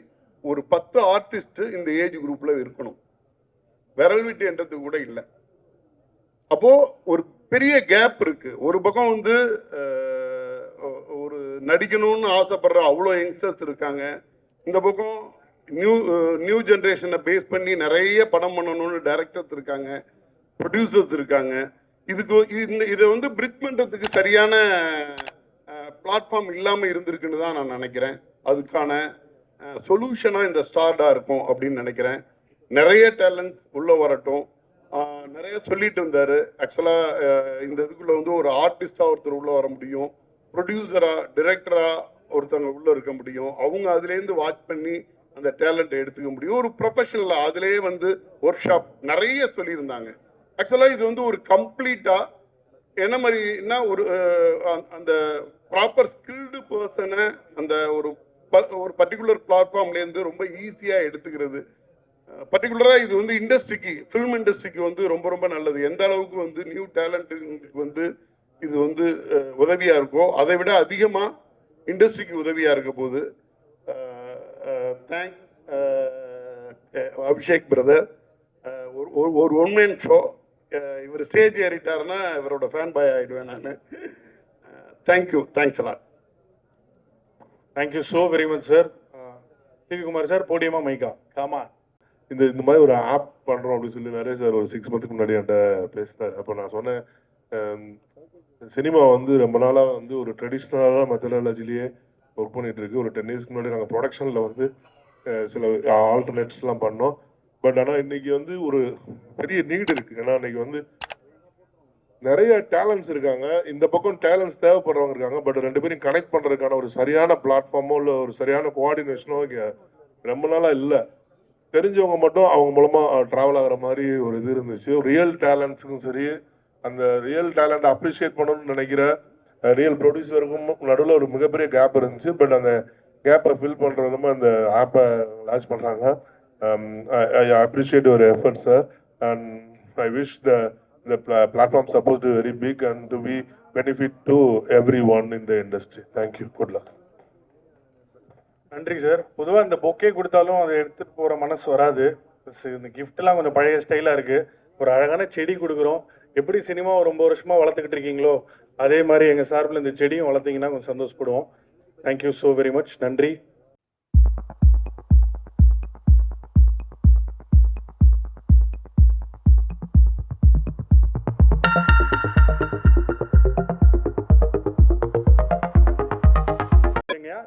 ஒரு 10 ஆர்டிஸ்ட் இந்த ஏஜ் குரூப்ல இருக்கணும். விரல் விட்டு என்றது கூட இல்லை. அப்போ ஒரு பெரிய கேப் இருக்கு. ஒரு பக்கம் வந்து ஒரு நடிக்கணும்னு ஆசைப்படுற அவ்வளோ யங்ஸ்டர்ஸ் இருக்காங்க. இந்த பக்கம் நியூ ஜென்ரேஷனை பேஸ் பண்ணி நிறைய படம் பண்ணணும்னு டைரக்டர்ஸ் இருக்காங்க, ப்ரொடியூசர்ஸ் இருக்காங்க. இதை வந்து பிரிட்ஜ் பண்றதுக்கு சரியான பிளாட்ஃபார்ம் இல்லாமல் இருந்திருக்குன்னு தான் நான் நினைக்கிறேன். அதுக்கான சொல்யூஷனாக இந்த ஸ்டார்டா இருக்கும் அப்படின்னு நினைக்கிறேன். நிறைய டேலண்ட் உள்ள வரட்டும். நிறைய சொல்லிட்டு இருந்தாரு. ஆக்சுவலாக இந்த இதுக்குள்ள வந்து ஒரு ஆர்டிஸ்டா ஒருத்தர் உள்ள வர முடியும், ப்ரொடியூசரா டைரக்டரா ஒருத்தவங்க உள்ள இருக்க முடியும். அவங்க அதுலேருந்து வாட்ச் பண்ணி அந்த டேலண்ட்டை எடுத்துக்க முடியும். ஒரு ப்ரொஃபஷனலா அதுலேயே வந்து ஒர்க் ஷாப் நிறைய சொல்லியிருந்தாங்க. ஆக்சுவலாக இது வந்து ஒரு கம்ப்ளீட்டா என்ன மாதிரின்னா ஒரு அந்த ப்ராப்பர் ஸ்கில்டு பர்சனை அந்த ஒரு பர்டிகுலர் பிளாட்ஃபார்ம்லேருந்து ரொம்ப ஈஸியாக எடுத்துக்கிறது. பர்டிகுலராக இது வந்து இண்டஸ்ட்ரிக்கு, ஃபிலிம் இண்டஸ்ட்ரிக்கு வந்து ரொம்ப ரொம்ப நல்லது. எந்த அளவுக்கு வந்து நியூ டேலண்ட்டுக்கு வந்து இது வந்து உதவியாக இருக்கோ அதை விட அதிகமாக இண்டஸ்ட்ரிக்கு உதவியாக இருக்க போது. Thanks Abhishek brother. ஒரு ஒன் மேன் ஷோ. இவர் ஸ்டேஜ் ஏறிட்டாருன்னா இவரோட ஃபேன் பாய் ஆகிடுவேன் நான். தேங்க்யூ, தேங்க்ஸ் எல்லாம். Thank you so very much sir. TV Kumar sir, போடியமா மைக்கா காமா. இந்த மாதிரி ஒரு ஆப் பண்ணுறோம் அப்படின்னு சொல்லி நிறைய சார் ஒரு 6 மந்த்துக்கு முன்னாடி என்கிட்ட பேசினார். அப்போ நான் சொன்னேன், சினிமா வந்து ரொம்ப நாளாக வந்து ஒரு ட்ரெடிஷ்னலான மெத்தடாலஜிலேயே ஒர்க் பண்ணிட்டு இருக்கு. ஒரு 10 இயர்ஸ்க்கு முன்னாடி நாங்கள் ப்ரொடக்ஷனில் வந்து சில ஆல்டர்னேட்ஸ்லாம் பண்ணோம். பட் ஆனால் இன்னைக்கு வந்து ஒரு பெரிய நீட் இருக்குது. ஏன்னா இன்னைக்கு வந்து நிறைய டேலண்ட்ஸ் இருக்காங்க, இந்த பக்கம் டேலண்ட்ஸ் தேவைப்படுறவங்க இருக்காங்க. பட் 2 பேரும் கனெக்ட் பண்ணுறதுக்கான ஒரு சரியான பிளாட்ஃபார்மோ இல்லை ஒரு சரியான கோஆர்டினேஷனோ இங்கே ரொம்ப நாளாக இல்லை. தெரிஞ்சவங்க மட்டும் அவங்க மூலமாக ட்ராவல் ஆகிற மாதிரி ஒரு இது இருந்துச்சு. ரியல் டேலண்ட்ஸுக்கும் சரி, அந்த ரியல் டேலண்ட்டை அப்ரிஷியேட் பண்ணணும்னு நினைக்கிற ரியல் ப்ரொடியூசருக்கும் நடுவில் ஒரு மிகப்பெரிய கேப் இருந்துச்சு. பட் அந்த கேப்பை ஃபில் பண்ணுற விதமாக இந்த ஆப்பை லான்ச் பண்ணுறாங்க. I appreciate your efforts, sir, and I wish the platform is supposed to be very big and to be benefit to everyone in the industry. Thank you. Good luck. நன்றி sir. பொதுவாக இந்த bouquet கொடுத்தாலும் அதை எடுத்துகிட்டு போகிற மனசு வராது. இந்த கிஃப்ட்லாம் கொஞ்சம் பழைய ஸ்டைலாக இருக்குது. ஒரு அழகான செடி கொடுக்குறோம். எப்படி சினிமாவை ரொம்ப வருஷமாக வளர்த்துக்கிட்டு இருக்கீங்களோ அதே மாதிரி எங்கள் சார்பில் இந்த செடியும் வளர்த்தீங்கன்னா கொஞ்சம் சந்தோஷப்படுவோம். Thank you so very much. நன்றி.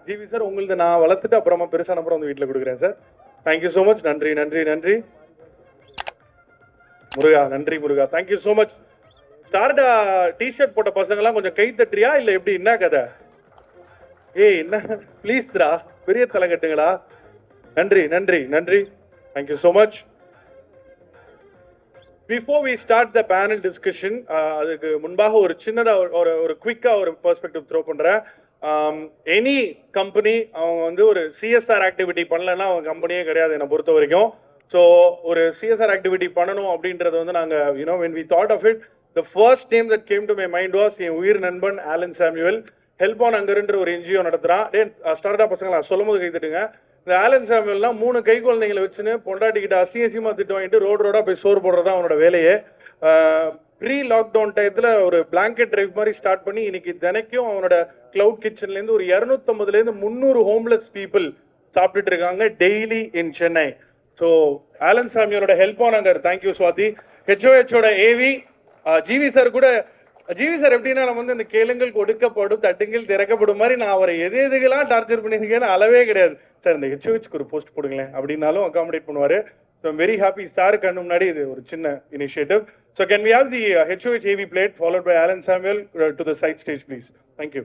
ஜிவி சார், உங்களது நான் வளர்த்துட்டு அப்புறமா பெருசான அப்புறம் வந்து வீட்டில் கொடுக்குறேன் சார். Thank you so much. நன்றி நன்றி நன்றி முருகா. நன்றி முருகா. Thank you so much. Starta T-shirt போட்ட பசங்களாம் கொஞ்சம் கை தட்டுறியா இல்லை எப்படி, என்ன கதை? ஏய் என்ன ப்ளீஸ்ரா, பெரிய தலை கட்டுங்களா. நன்றி நன்றி நன்றி. Thank you so much. Before we start the panel discussion, அதுக்கு முன்பாக ஒரு சின்னதாக ஒரு குவிக்காக ஒரு பெர்ஸ்பெக்டிவ் த்ரோ பண்ணுறேன். எனி கம்பெனி அவங்க வந்து ஒரு சிஎஸ்ஆர் ஆக்டிவிட்டி பண்ணலைன்னா அவங்க கம்பெனியே கிடையாது என்னை பொறுத்த வரைக்கும். ஸோ ஒரு சிஎஸ்ஆர் ஆக்டிவிட்டி பண்ணணும் அப்படின்றது வந்து நாங்கள் you know when we thought of it, the first name that came to my mind was என் உயிர் நண்பன் ஆலன் சாமுவேல். ஹெல்ப் ஆன் அங்கர்ன்ற ஒரு என்ஜிஓ நடத்துகிறான். ஸ்டார்டா பசங்களா சொல்லும் போது கை தட்டுங்க. இந்த ஆலன் சாமுவேல்லாம் 3 கை குழந்தைங்களை வச்சுன்னு பொண்டாட்டிக்கிட்ட அசியசியமாக திட்டு வாங்கிட்டு ரோடா போய் சோறு போடுறது தான் அவனோட வேலையே. ப்ரீ லாக்டவுன் டயத்தில் ஒரு பிளாங்கெட் ட்ரைவ் மாதிரி ஸ்டார்ட் பண்ணி இன்னைக்கு தினைக்கும் அவனோட கிளவுட் கிச்சன்லேருந்து ஒரு 250லேருந்து 300 ஹோம்லெஸ் பீப்புள் சாப்பிட்டுட்டு இருக்காங்க daily in Chennai. So Alan சாமியோட help on anchor. Thank you Swathi. ஹெச்ஓஹெச்சோட ஏவி ஜிவி சார் கூட. ஜிவி சார் எப்படின்னா நம்ம வந்து இந்த கேளுங்கள் கொடுக்கப்படும் தட்டுங்கள் திறக்கப்படும் மாதிரி நான் அவரை எதுக்கெல்லாம் டார்ச்சர் பண்ணியிருக்கேன்னு அளவே கிடையாது. சார் இந்த ஹெச்ஓஹெச்க்கு ஒரு போஸ்ட் போடுங்களேன் அப்படின்னாலும் அகாமடேட் பண்ணுவார். So I'm very happy. Sir கண்ணு முன்னாடி இது ஒரு சின்ன initiative. So can we have the HOH AV played followed by Alan Samuel to the side stage please. Thank you.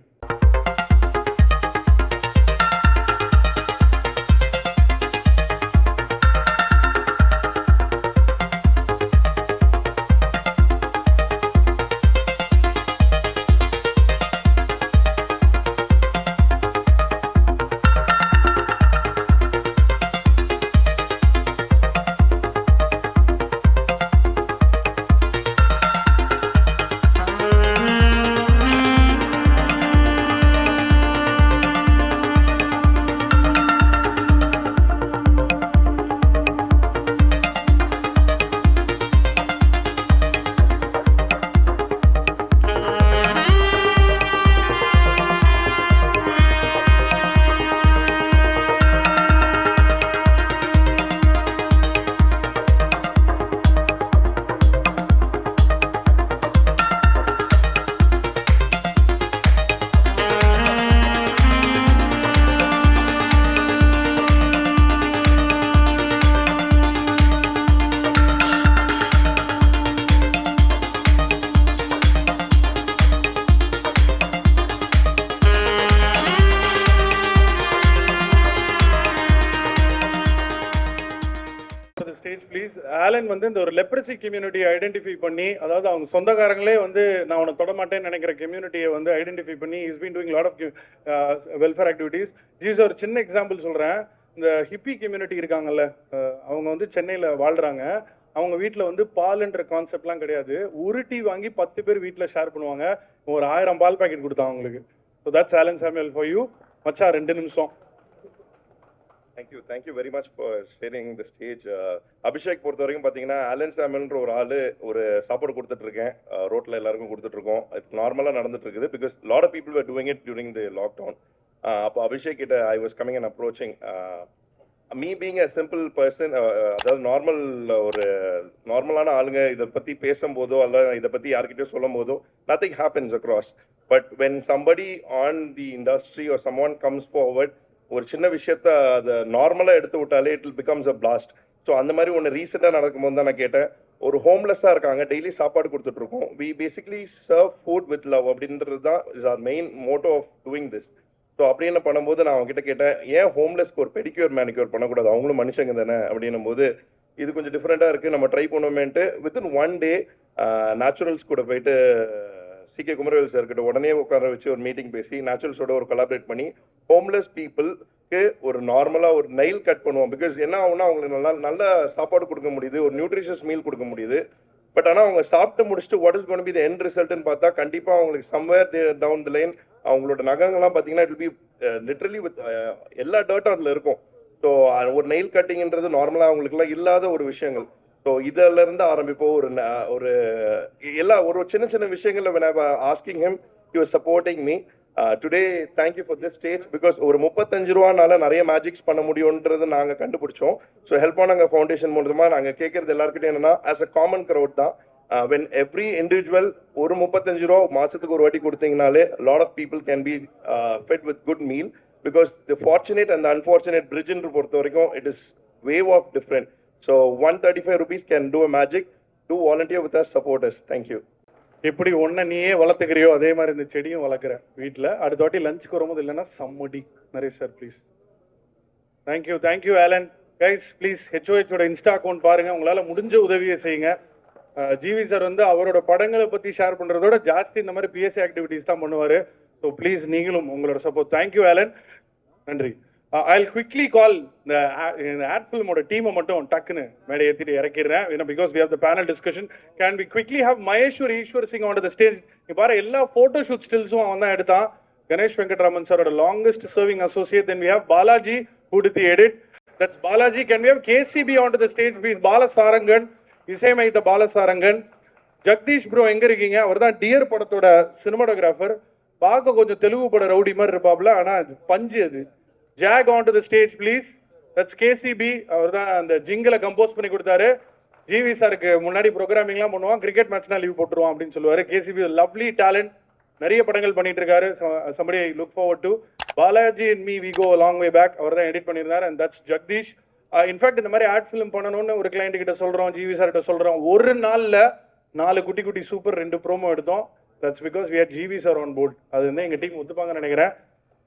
Alan வந்து இந்த ஒரு லெப்ரசி கம்யூனிட்டியை ஐடென்டிஃபை பண்ணி, அதாவது அவங்க சொந்தக்காரங்களே வந்து நான் உன்னை தொட மாட்டேன்னு நினைக்கிற கம்யூனிட்டியை வந்து ஐடென்டிஃபை பண்ணி is been doing lot of welfare activities. ஜீஸ் ஒரு சின்ன எக்ஸாம்பிள் சொல்கிறேன். இந்த ஹிப்பி கம்யூனிட்டி இருக்காங்கல்ல, அவங்க வந்து சென்னையில் வாழ்கிறாங்க. அவங்க வீட்டில் வந்து பால்ன்ற கான்செப்ட்லாம் கிடையாது. ஒரு டீ வாங்கி 10 பேர் வீட்டில் ஷேர் பண்ணுவாங்க. ஒரு 1000 பால் பாக்கெட் கொடுத்தாங்க அவங்களுக்கு. So that's Alan Samuel for you மச்சா. 2 நிமிஷம். Thank you very much for sharing the stage. Abhishek பொறுத்த வரைக்கும் பார்த்தீங்கன்னா ஆலன் சாமுவேல்ன்ற ஒரு ஆள் ஒரு சாப்பாடு கொடுத்துட்ருக்கேன், ரோட்டில் எல்லாருக்கும் கொடுத்துட்ருக்கோம். இது நார்மலாக நடந்துட்டு இருக்குது because lot of people were doing it during the lockdown. அப்போ அபிஷேக் கிட்ட I was coming and approaching me being a simple person. அதாவது நார்மலான ஆளுங்க இதை பற்றி பேசும்போதோ அல்ல இதை பற்றி யார்கிட்டயோ சொல்லும் போதோ nothing happens across. But when somebody on the industry or someone comes forward, ஒரு சின்ன விஷயத்த அதை நார்மலாக எடுத்து விட்டாலே it becomes a blast. So அந்த மாதிரி ஒன்று ரீசெண்டாக நடக்கும்போது தான் நான் கேட்டேன். ஒரு ஹோம்லெஸ்ஸாக இருக்காங்க, டெய்லி சாப்பாடு கொடுத்துட்ருக்கோம். We basically serve food with love அப்படின்றது தான் is our main motto of doing this. So அப்படின்னு பண்ணும்போது நான் அவங்ககிட்ட கேட்டேன், ஏன் ஹோம்லெஸ்க்கு ஒரு பெடிக்யூர் மேனிக்யூர் பண்ணக்கூடாது, அவங்களும் மனுஷங்க தானே அப்படின்னும் போது இது கொஞ்சம் டிஃப்ரெண்ட்டாக இருக்குது, நம்ம ட்ரை பண்ணுவோமேன்ட்டு வித்தின் 1 day நேச்சுரல்ஸ் கூட போயிட்டு சிகே குமரவேல் சார்கிட்ட உடனே உட்கார வச்சு ஒரு மீட்டிங் பேசி நேச்சுரல்ஸோட ஒரு கொலாபரேட் பண்ணி ஹோம்லெஸ் பீப்புளுக்கு ஒரு நார்மலாக ஒரு நெயில் கட் பண்ணுவோம். பிகாஸ் என்ன ஆகுனா அவங்களுக்கு நல்ல சாப்பாடு கொடுக்க முடியுது, ஒரு நியூட்ரிஷியஸ் மீல் கொடுக்க முடியுது. பட் ஆனால் அவங்க சாப்பிட்டு முடிச்சுட்டு what is gonna be the end ரிசல்ட்னு பார்த்தா கண்டிப்பாக அவங்களுக்கு சம்வேர் டவுன் தி லைன் அவங்களோட நகங்கள்லாம் பார்த்தீங்கன்னா it will be literally with எல்லா டர்ட்டும் அதில் இருக்கும். ஸோ ஒரு நெயில் கட்டிங்ன்றது நார்மலாக அவங்களுக்குலாம் இல்லாத ஒரு விஷயங்கள். ஸோ இதில் இருந்து ஆரம்பிப்போம். ஒரு ஒரு சின்ன சின்ன விஷயங்கள்ல when I was asking him, he was supporting me. Today thank you for this stage because ஒரு 35 ரூபானால நிறைய மேஜிக்ஸ் பண்ண முடியும்ன்றது நாங்கள் கண்டுபிடிச்சோம். ஸோ ஹெல்ப் ஆனாங்க ஃபவுண்டேஷன் மூலமா நாங்கள் கேட்கறது எல்லாருக்கிட்டையும் என்னன்னா ஆஸ் அ காமன் க்ரௌட் தான் when every individual ஒரு 35 ரூபா மாசத்துக்கு ஒரு வாட்டி கொடுத்தீங்கனாலே lot of people can be fed with good meal because the fortunate and the unfortunate bridge ன்ற பொறுத்த வரைக்கும் it is wave of different. So 135 rupees can do a magic. Do volunteer with us, support us. Thank you. எப்படி ஒன்றை நீயே வளர்த்துக்கிறியோ அதே மாதிரி இந்த செடியும் வளர்க்குறேன் வீட்டில். அடுத்த வாட்டி லஞ்சுக்கு வரும்போது இல்லைன்னா சம்மடி நிறைய sir please. Thank you Alan. Guys please ஹெச்ஓஹெச்சோட இன்ஸ்டா அக்கௌண்ட் பாருங்கள், உங்களால் முடிஞ்ச உதவியை செய்யுங்க. ஜிவி சார் வந்து அவரோட படங்களை பற்றி ஷேர் பண்ணுறதோட ஜாஸ்தி இந்த மாதிரி பிஎஸ்சி ஆக்டிவிட்டீஸ் தான் பண்ணுவார். ஸோ ப்ளீஸ் நீங்களும் உங்களோட சப்போர்ட். தேங்க்யூ ஆலன், நன்றி. I'll quickly call the ad film ஓட டீமை மட்டும் டக்குன்னு மேடை ஏற்றிட்டு இறக்கிடுறேன். because we have the panel discussion. Can we quickly have Maheshwar Ishwar Singh onto the stage? நீ பாரு எல்லா ஃபோட்டோ ஷூட் ஸ்டில்ஸும் அவன் தான் எடுத்தான். கணேஷ் வெங்கட்ராமன் சாரோட longest serving associate. Then we have Balaji who did the edit. That's Balaji. Can we have KCB onto the stage please? Balasarangan, இசையமைத்த Balasarangan. Jagadish bro எங்க இருக்கீங்க? அவர் தான் டியர் படத்தோட சினிமாட்டோகிராஃபர். பார்க்க கொஞ்சம் தெலுங்கு பட ரவுடி மாதிரி இருப்பாப்ல, ஆனால் பஞ்சு அது. Jag onto the stage please. That's KCB. அவர் தான் அந்த ஜிங்கிளை கம்போஸ் பண்ணி கொடுத்தாரு. ஜிவி சாருக்கு முன்னாடி ப்ரோக்ராமிங்லாம் பண்ணுவான், கிரிக்கெட் மேட்ச்னா லீவ் போட்டுருவான் அப்படின்னு சொல்லுவார். KCB லவ்லி டேலண்ட், நிறைய படங்கள் பண்ணிட்டு இருக்காரு. somebody I look forward to. Balaji and me we go a long way back. அவர் தான் எடிட் பண்ணியிருந்தார். And that's Jagdish. இன்ஃபேக்ட் இந்த மாதிரி ஆட் ஃபிலிம் பண்ணணும்னு ஒரு கிளைண்ட் கிட்ட சொல்கிறோம், ஜிவி சார்கிட்ட சொல்கிறோம். ஒரு நாளில் 4 குட்டி சூப்பர் 2 ப்ரோமோ எடுத்தோம். That's because we had GV sir on board. அது வந்து எங்கள் டீம் ஒத்துப்பாங்கன்னு நினைக்கிறேன்.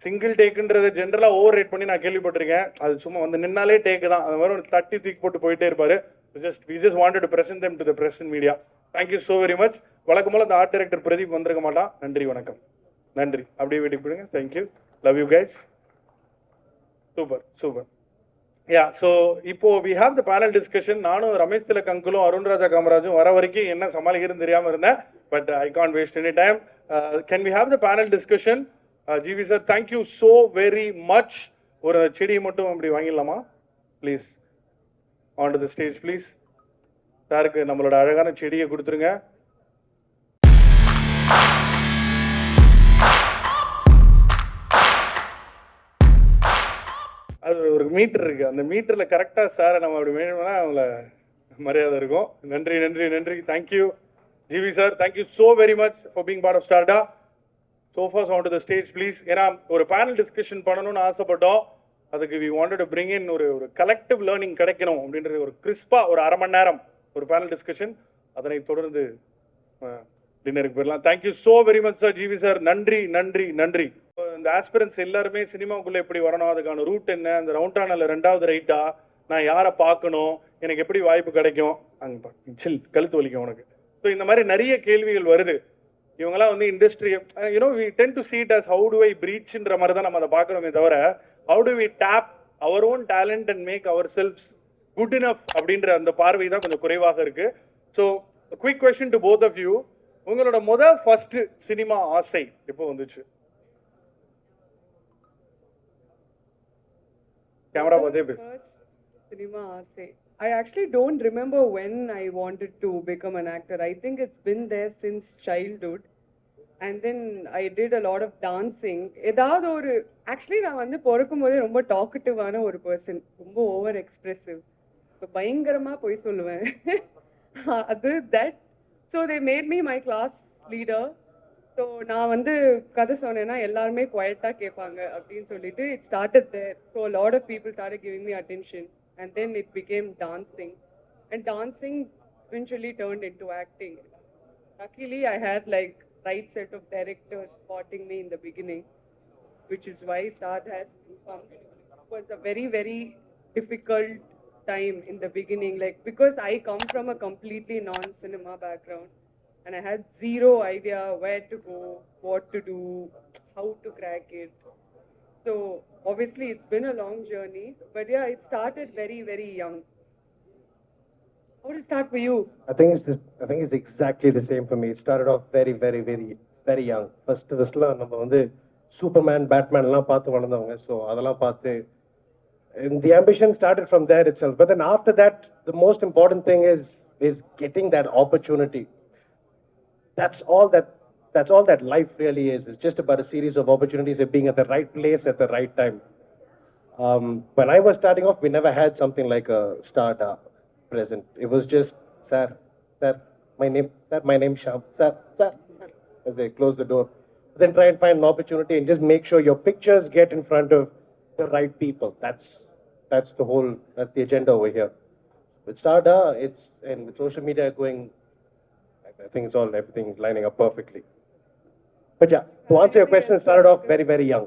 சிங்கிள் டேக்குன்றது ஜென்ரலாக ஓவர் ரேட் பண்ணி நான் கேள்விப்பட்டிருக்கேன். அது சும்மா வந்து நின்னாலே டேக்கு தான், அது மாதிரி ஒரு தட்டி தூக்கி போட்டு போயிட்டே இருப்பாரு. we just wanted to present them to the press and media. Thank you so very much. வழக்கம் போல அந்த ஆர்ட் டைரக்டர் பிரதீப் வந்திருக்க மாட்டான். நன்றி, வணக்கம். நன்றி. அப்படியே வீட்டுக்கு போடுங்க. Thank you, love you guys. Super. Yeah, so இப்போ we have the panel discussion. நானும் ரமேஷ் திலக் அங்குலும் அருண்ராஜா காமராஜும் வர வரைக்கும் என்ன சமாளிக்கிறதுன்னு தெரியாமல் இருந்தேன். But I can't waste any time. Can we have the panel discussion? GV sir, thank you so very much. ஒரு செடியை மட்டும் அப்படி வாங்கிடலாமா please? On to the stage please. சாருக்கு நம்மளோட அழகான செடியை கொடுத்துருங்க. அது ஒரு மீட்டர் இருக்கு, அந்த மீட்டர்ல கரெக்டா சாரை நம்ம அப்படி வேணும்னா அவங்கள மரியாதை இருக்கும். நன்றி. Thank you GV sir, thank you so very much for being part of ஸ்டார்டா. Sofas on to the stage please. ஏன்னா ஒரு பேனல் டிஸ்கஷன் பண்ணணும்னு ஆசைப்பட்டோம். அதுக்கு we wanted to bring in ஒரு கலெக்டிவ் லேர்னிங் கிடைக்கணும் அப்படின்றது ஒரு கிறிஸ்பாக ஒரு 1/2 மணி நேரம் ஒரு பேனல் டிஸ்கஷன். அதனை தொடர்ந்து டின்னருக்கு போயிடலாம். Thank you so very much sir. GV sir, நன்றி. இந்த ஆஸ்பிரன்ஸ் எல்லாருமே சினிமாவுக்குள்ளே எப்படி வரணும், அதுக்கான ரூட் என்ன, அந்த ரவுண்டானில் 2வது ரைட்டா, நான் யாரை பார்க்கணும், எனக்கு எப்படி வாய்ப்பு கிடைக்கும், அங்கே சில் கழுத்து வலிக்கும் உனக்கு. ஸோ இந்த மாதிரி நிறைய கேள்விகள் வருது. இவங்கெல்லாம் வந்து industry you know we tend to seat as how to I பிரீச்ன்ற மாதிரி தான் நம்ம அதை பார்க்குறோமே தவிர how to we tap our own talent and make our self good enough அப்படின்ற அந்த பார்வை தான் கொஞ்சம் குறைவாக இருக்கு. So quick question to both of you, உங்களோட ஃபர்ஸ்ட் சினிமா ஆசை எப்போ வந்துச்சு? கேமரா பார்த்தே பேசு. First cinema essay. I actually don't remember when I wanted to become an actor. I think it's been there since childhood. And then I did a lot of dancing. ஏதாவது ஒரு actually நான் வந்து பிறக்கும் போதே ரொம்ப டாக்கட்டிவான ஒரு பர்சன், ரொம்ப over expressive. So பயங்கரமாக போய் சொல்லுவேன். அது that so they made me my class leader. So நான் வந்து கதை சொன்னேன்னா எல்லாருமே குவைட்டாக கேட்பாங்க அப்படின்னு சொல்லிட்டு it started there. So lot of people started giving me attention and then it became dancing, and dancing eventually turned into acting. Luckily I had like right set of directors spotting me in the beginning, which is why Saad has come. It was a very very difficult time in the beginning, like because I come from a completely non-cinema background and I had zero idea where to go, what to do, how to crack it. So obviously it's been a long journey, but yeah, it started very very young. How did it start for you? I think it's exactly the same for me. It started off very very very very young. Firstல நம்ம வந்து Superman பேட்மேன்லாம் பார்த்து வளர்ந்தவங்க. So அதெல்லாம் பார்த்து and the ambition started from there itself. But then after that, the most important thing is getting that opportunity. That's all that life really is. It's just about a series of opportunities of being at the right place at the right time. When I was starting off, we never had something like a startup present. It was just, sir, my name Sham, sir, as they close the door. Then try and find an opportunity and just make sure your pictures get in front of the right people. That's the agenda over here. With startup, and with social media going, I think everything is lining up perfectly. But yeah, to answer your question, it started off very, very young.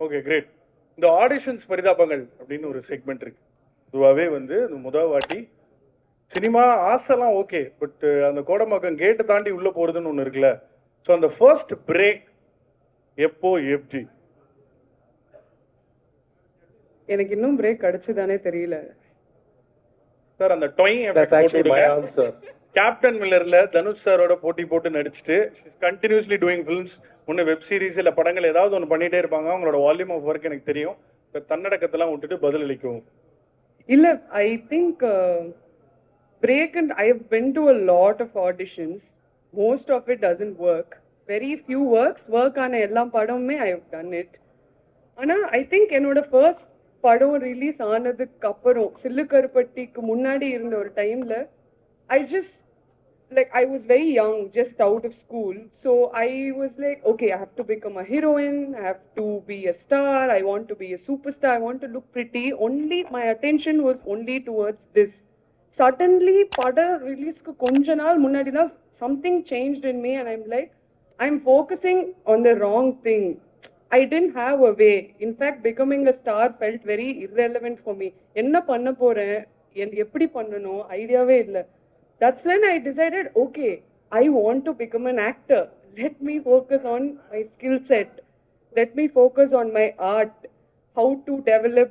Okay great. இந்த auditions பரிதாபங்கள் அப்படின்னு ஒரு segment இருக்கு. இதுவாகவே வந்து இந்த முதல் வாட்டி cinema ஆசைலாம் okay, but அந்த கோடம்பாக்கம் கேட்டை தாண்டி உள்ள போறதுன்னு ஒன்று இருக்குல்ல. ஸோ அந்த ஃபர்ஸ்ட் பிரேக் எப்போ எப்படி? எனக்கு இன்னும் பிரேக் கிடைச்சதானே தெரியல சார். அந்த டொய் That's actually my answer. Captain மில்லர்ல தனுஷ் சாரோட போட்டி போட்டு நடிச்சுட்டு கண்டினியூஸ்லி டூயிங் ஃபிலிம்ஸ், ஒன்று வெப் சீரிஸ் இல்லை படங்கள் ஏதாவது ஒன்று பண்ணிட்டே இருப்பாங்க. அவங்களோட வால்யூம் ஆஃப் ஒர்க் எனக்கு தெரியும். தன்னடக்கத்தெல்லாம் விட்டுட்டு பதிலளிக்கும் இல்ல. I think break and I have been to a lot of auditions. Most of it doesn't work. Very few work ஆன எல்லா படமுமே ஐ ஹவ் டன் இட். ஆனா ஐ திங்க் என்னோட ஃபர்ஸ்ட் படம் ரிலீஸ் ஆனதுக்கு அப்புறம் சில்லுக்கருப்பட்டிக்கு முன்னாடி இருந்த ஒரு டைம்ல I just like I was very young, just out of school, so I was like, okay, I have to become a heroine, I have to be a star, I want to be a superstar, I want to look pretty. Only my attention was only towards this. Suddenly pada release ku konja naal munnadi da something changed in me and I'm like, I'm focusing on the wrong thing. I didn't have a way. In fact, becoming a star felt very irrelevant for me. Enna panna poren and eppadi pannano idea ve illa. That's when I decided, okay, I want to become an actor. Let me focus on my skill set. Let me focus on my art, how to develop,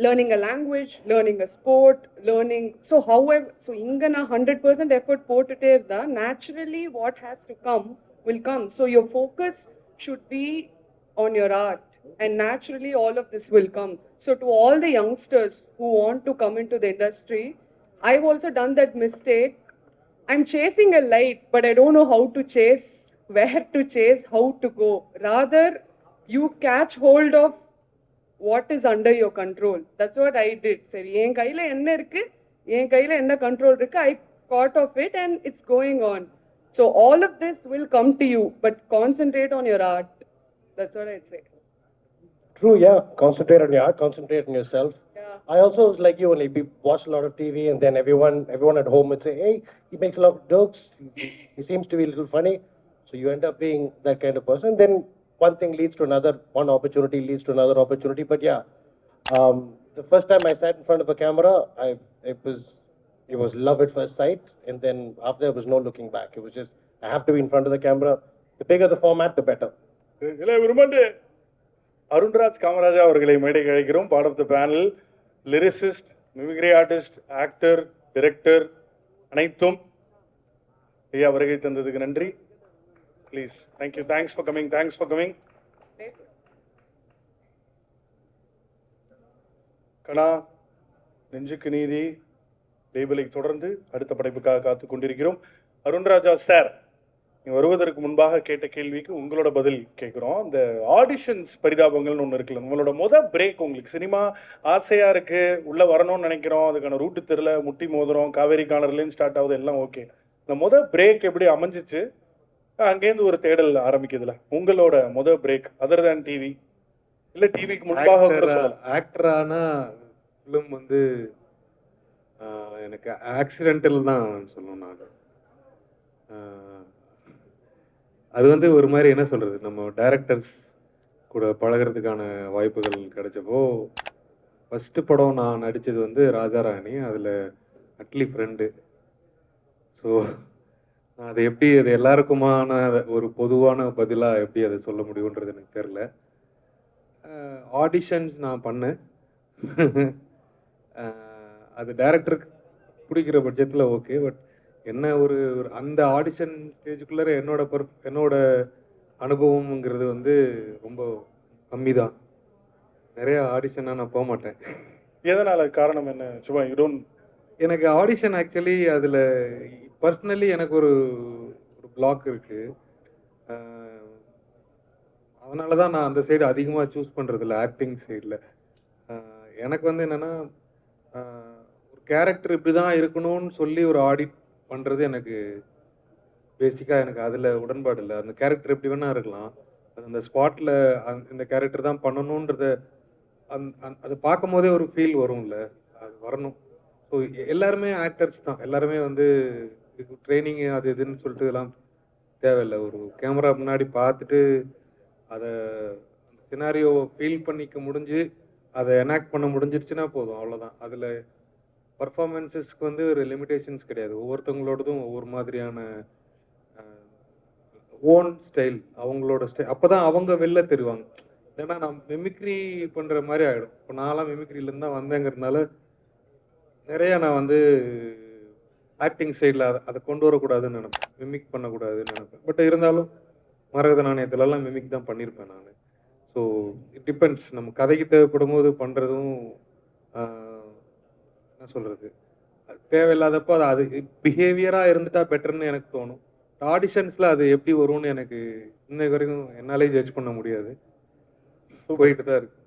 learning a language, learning a sport, learning. So however, so inga na 100% effort போட்டுட்டே இருந்தா naturally what has to come will come. So your focus should be on your art and naturally all of this will come. So to all the youngsters who want to come into the industry, I've also done that mistake. I'm chasing a light, but I don't know how to chase, where to chase, how to go. Rather, you catch hold of what is under your control. That's what I did. Seri, en kaila enna irukku, en kaila enna control irukku, I caught of it and it's going on. So all of this will come to you, but concentrate on your art. That's what I'd say. True, yeah. Concentrate on your art, concentrate on yourself. Yeah. I also was like you, only watch a lot of TV, and then everyone at home would say, "Hey, he makes a lot of jokes. He seems to be a little funny." So you end up being that kind of person. Then one thing leads to another, one opportunity leads to another opportunity. But yeah, the first time I sat in front of a camera, it was love at first sight, and then after there was no looking back. It was just, I have to be in front of the camera. The bigger the format, the better. இல்லை விரும்பண்டு அருண்ராஜ் காமராஜா அவர்களை மேடைக்கு அழைக்கிறோம். Part of the panel, lyricist, mimicry artist, actor, director அனைத்தும் ஐயா வருகை தந்ததுக்கு நன்றி. Please. Thank you. Thanks for coming. Thanks for coming. Kanaa, Nenjukku Needhi லேபிளை தொடர்ந்து அடுத்த படைப்புக்காக காத்து கொண்டிருக்கிறோம். அருண்ராஜா சார், நீங்கள் வருவதற்கு முன்பாக கேட்ட கேள்விக்கு உங்களோட பதில் கேட்குறோம். இந்த ஆடிஷன்ஸ் பரிதாபங்கள்னு ஒன்று இருக்குல்ல, உங்களோட பிரேக், உங்களுக்கு சினிமா ஆசையாக இருக்குது, உள்ளே வரணும்னு நினைக்கிறோம், அதுக்கான ரூட்டு தெரியல, முட்டி மோதுறோம், காவேரி கார்னர்லேருந்து ஸ்டார்ட் ஆகுது, எல்லாம் ஓகே. இந்த பிரேக் எப்படி அமைஞ்சிச்சு, அங்கேருந்து ஒரு தேடல் ஆரம்பிக்குதுல, உங்களோட பிரேக் அதர் தேன் டிவி, இல்லை டிவிக்கு முன்பாக கூட சொல்லலாம். ஆக்டரானா ஃபிலிம் வந்து எனக்கு ஆக்சிடென்டல் தான் சொல்லணும். நான் அது வந்து ஒரு மாதிரி என்ன சொல்கிறது, நம்ம டைரக்டர்ஸ் கூட பழகிறதுக்கான வாய்ப்புகள் கிடைச்சப்போ ஃபஸ்ட்டு படம் நான் நடித்தது வந்து ராஜாராணி, அதில் அட்லி ஃப்ரெண்டு. ஸோ நான் அதை எப்படி, அது எல்லாருக்குமான ஒரு பொதுவான பதிலாக எப்படி அதை சொல்ல முடியுன்றது எனக்கு தெரில. ஆடிஷன்ஸ் நான் பண்ணேன். அது டைரக்டருக்கு பிடிக்கிற பட்சத்தில் ஓகே. பட் என்ன ஒரு அந்த ஆடிஷன் ஸ்டேஜுக்குள்ளே என்னோட அனுபவம்ங்கிறது வந்து ரொம்ப கம்மி தான். நிறைய ஆடிஷனாக நான் போக மாட்டேன். எதனால், காரணம் என்ன? சும்மா எனக்கு ஆடிஷன் ஆக்சுவலி அதில் பர்சனலி எனக்கு ஒரு பிளாக் இருக்குது. அதனால தான் நான் அந்த சைடு அதிகமாக சூஸ் பண்ணுறதில்ல, ஆக்டிங் சைடில். எனக்கு வந்து என்னென்னா, ஒரு கேரக்டர் இப்படி தான் இருக்கணும்னு சொல்லி ஒரு ஆடிட் பண்ணுறது எனக்கு பேசிக்காக எனக்கு அதில் உடன்பாடு இல்லை. அந்த கேரக்டர் எப்படி வேணால் இருக்கலாம், அது அந்த ஸ்பாட்டில் இந்த கேரக்டர் தான் பண்ணணுன்றத அது பார்க்கும் போதே ஒரு ஃபீல் வரும்ல, அது வரணும். ஸோ எல்லாருமே ஆக்டர்ஸ் தான், எல்லாருமே வந்து ட்ரைனிங் அது இதுன்னு சொல்லிட்டு இதெல்லாம் தேவையில்லை. ஒரு கேமரா முன்னாடி பார்த்துட்டு அதை சினாரியோவை ஃபீல் பண்ணிக்க முடிஞ்சு அதை எனாக்ட் பண்ண முடிஞ்சிருச்சுன்னா போதும், அவ்வளோதான். அதில் பர்ஃபார்மன்ஸஸ்க்கு வந்து ஒரு லிமிடேஷன்ஸ் கிடையாது. ஒவ்வொருத்தவங்களோடதும் ஒவ்வொரு மாதிரியான ஓன் ஸ்டைல், அவங்களோட ஸ்டைல், அப்போ தான் அவங்க வெளில தெரிவாங்க. ஏன்னா நான் மிமிக்ரி பண்ணுற மாதிரி ஆகிடும். இப்போ நான்லாம் மிமிக்ரிலேருந்து தான் வந்தேங்கிறதுனால நிறையா நான் வந்து ஆக்டிங் சைடில் அதை கொண்டு வரக்கூடாதுன்னு நினைப்பேன், மிமிக் பண்ணக்கூடாதுன்னு நினைப்பேன். பட் இருந்தாலும் மரகத நாணயத்துலலாம் மிமிக் தான் பண்ணியிருப்பேன் நான். ஸோ இட் டிபெண்ட்ஸ், நம்ம கதைக்கு தேவைப்படும் போது பண்ணுறதும் என்ன சொல்கிறது, தேவையில்லாதப்போ அது பிஹேவியராக இருந்துட்டா பெட்டர்னு எனக்கு தோணும். ஆடிஷன்ஸில் அது எப்படி வரும்னு எனக்கு இன்னைக்கு வரைக்கும் என்னாலே ஜட்ஜ் பண்ண முடியாது, போயிட்டு தான் இருக்கு.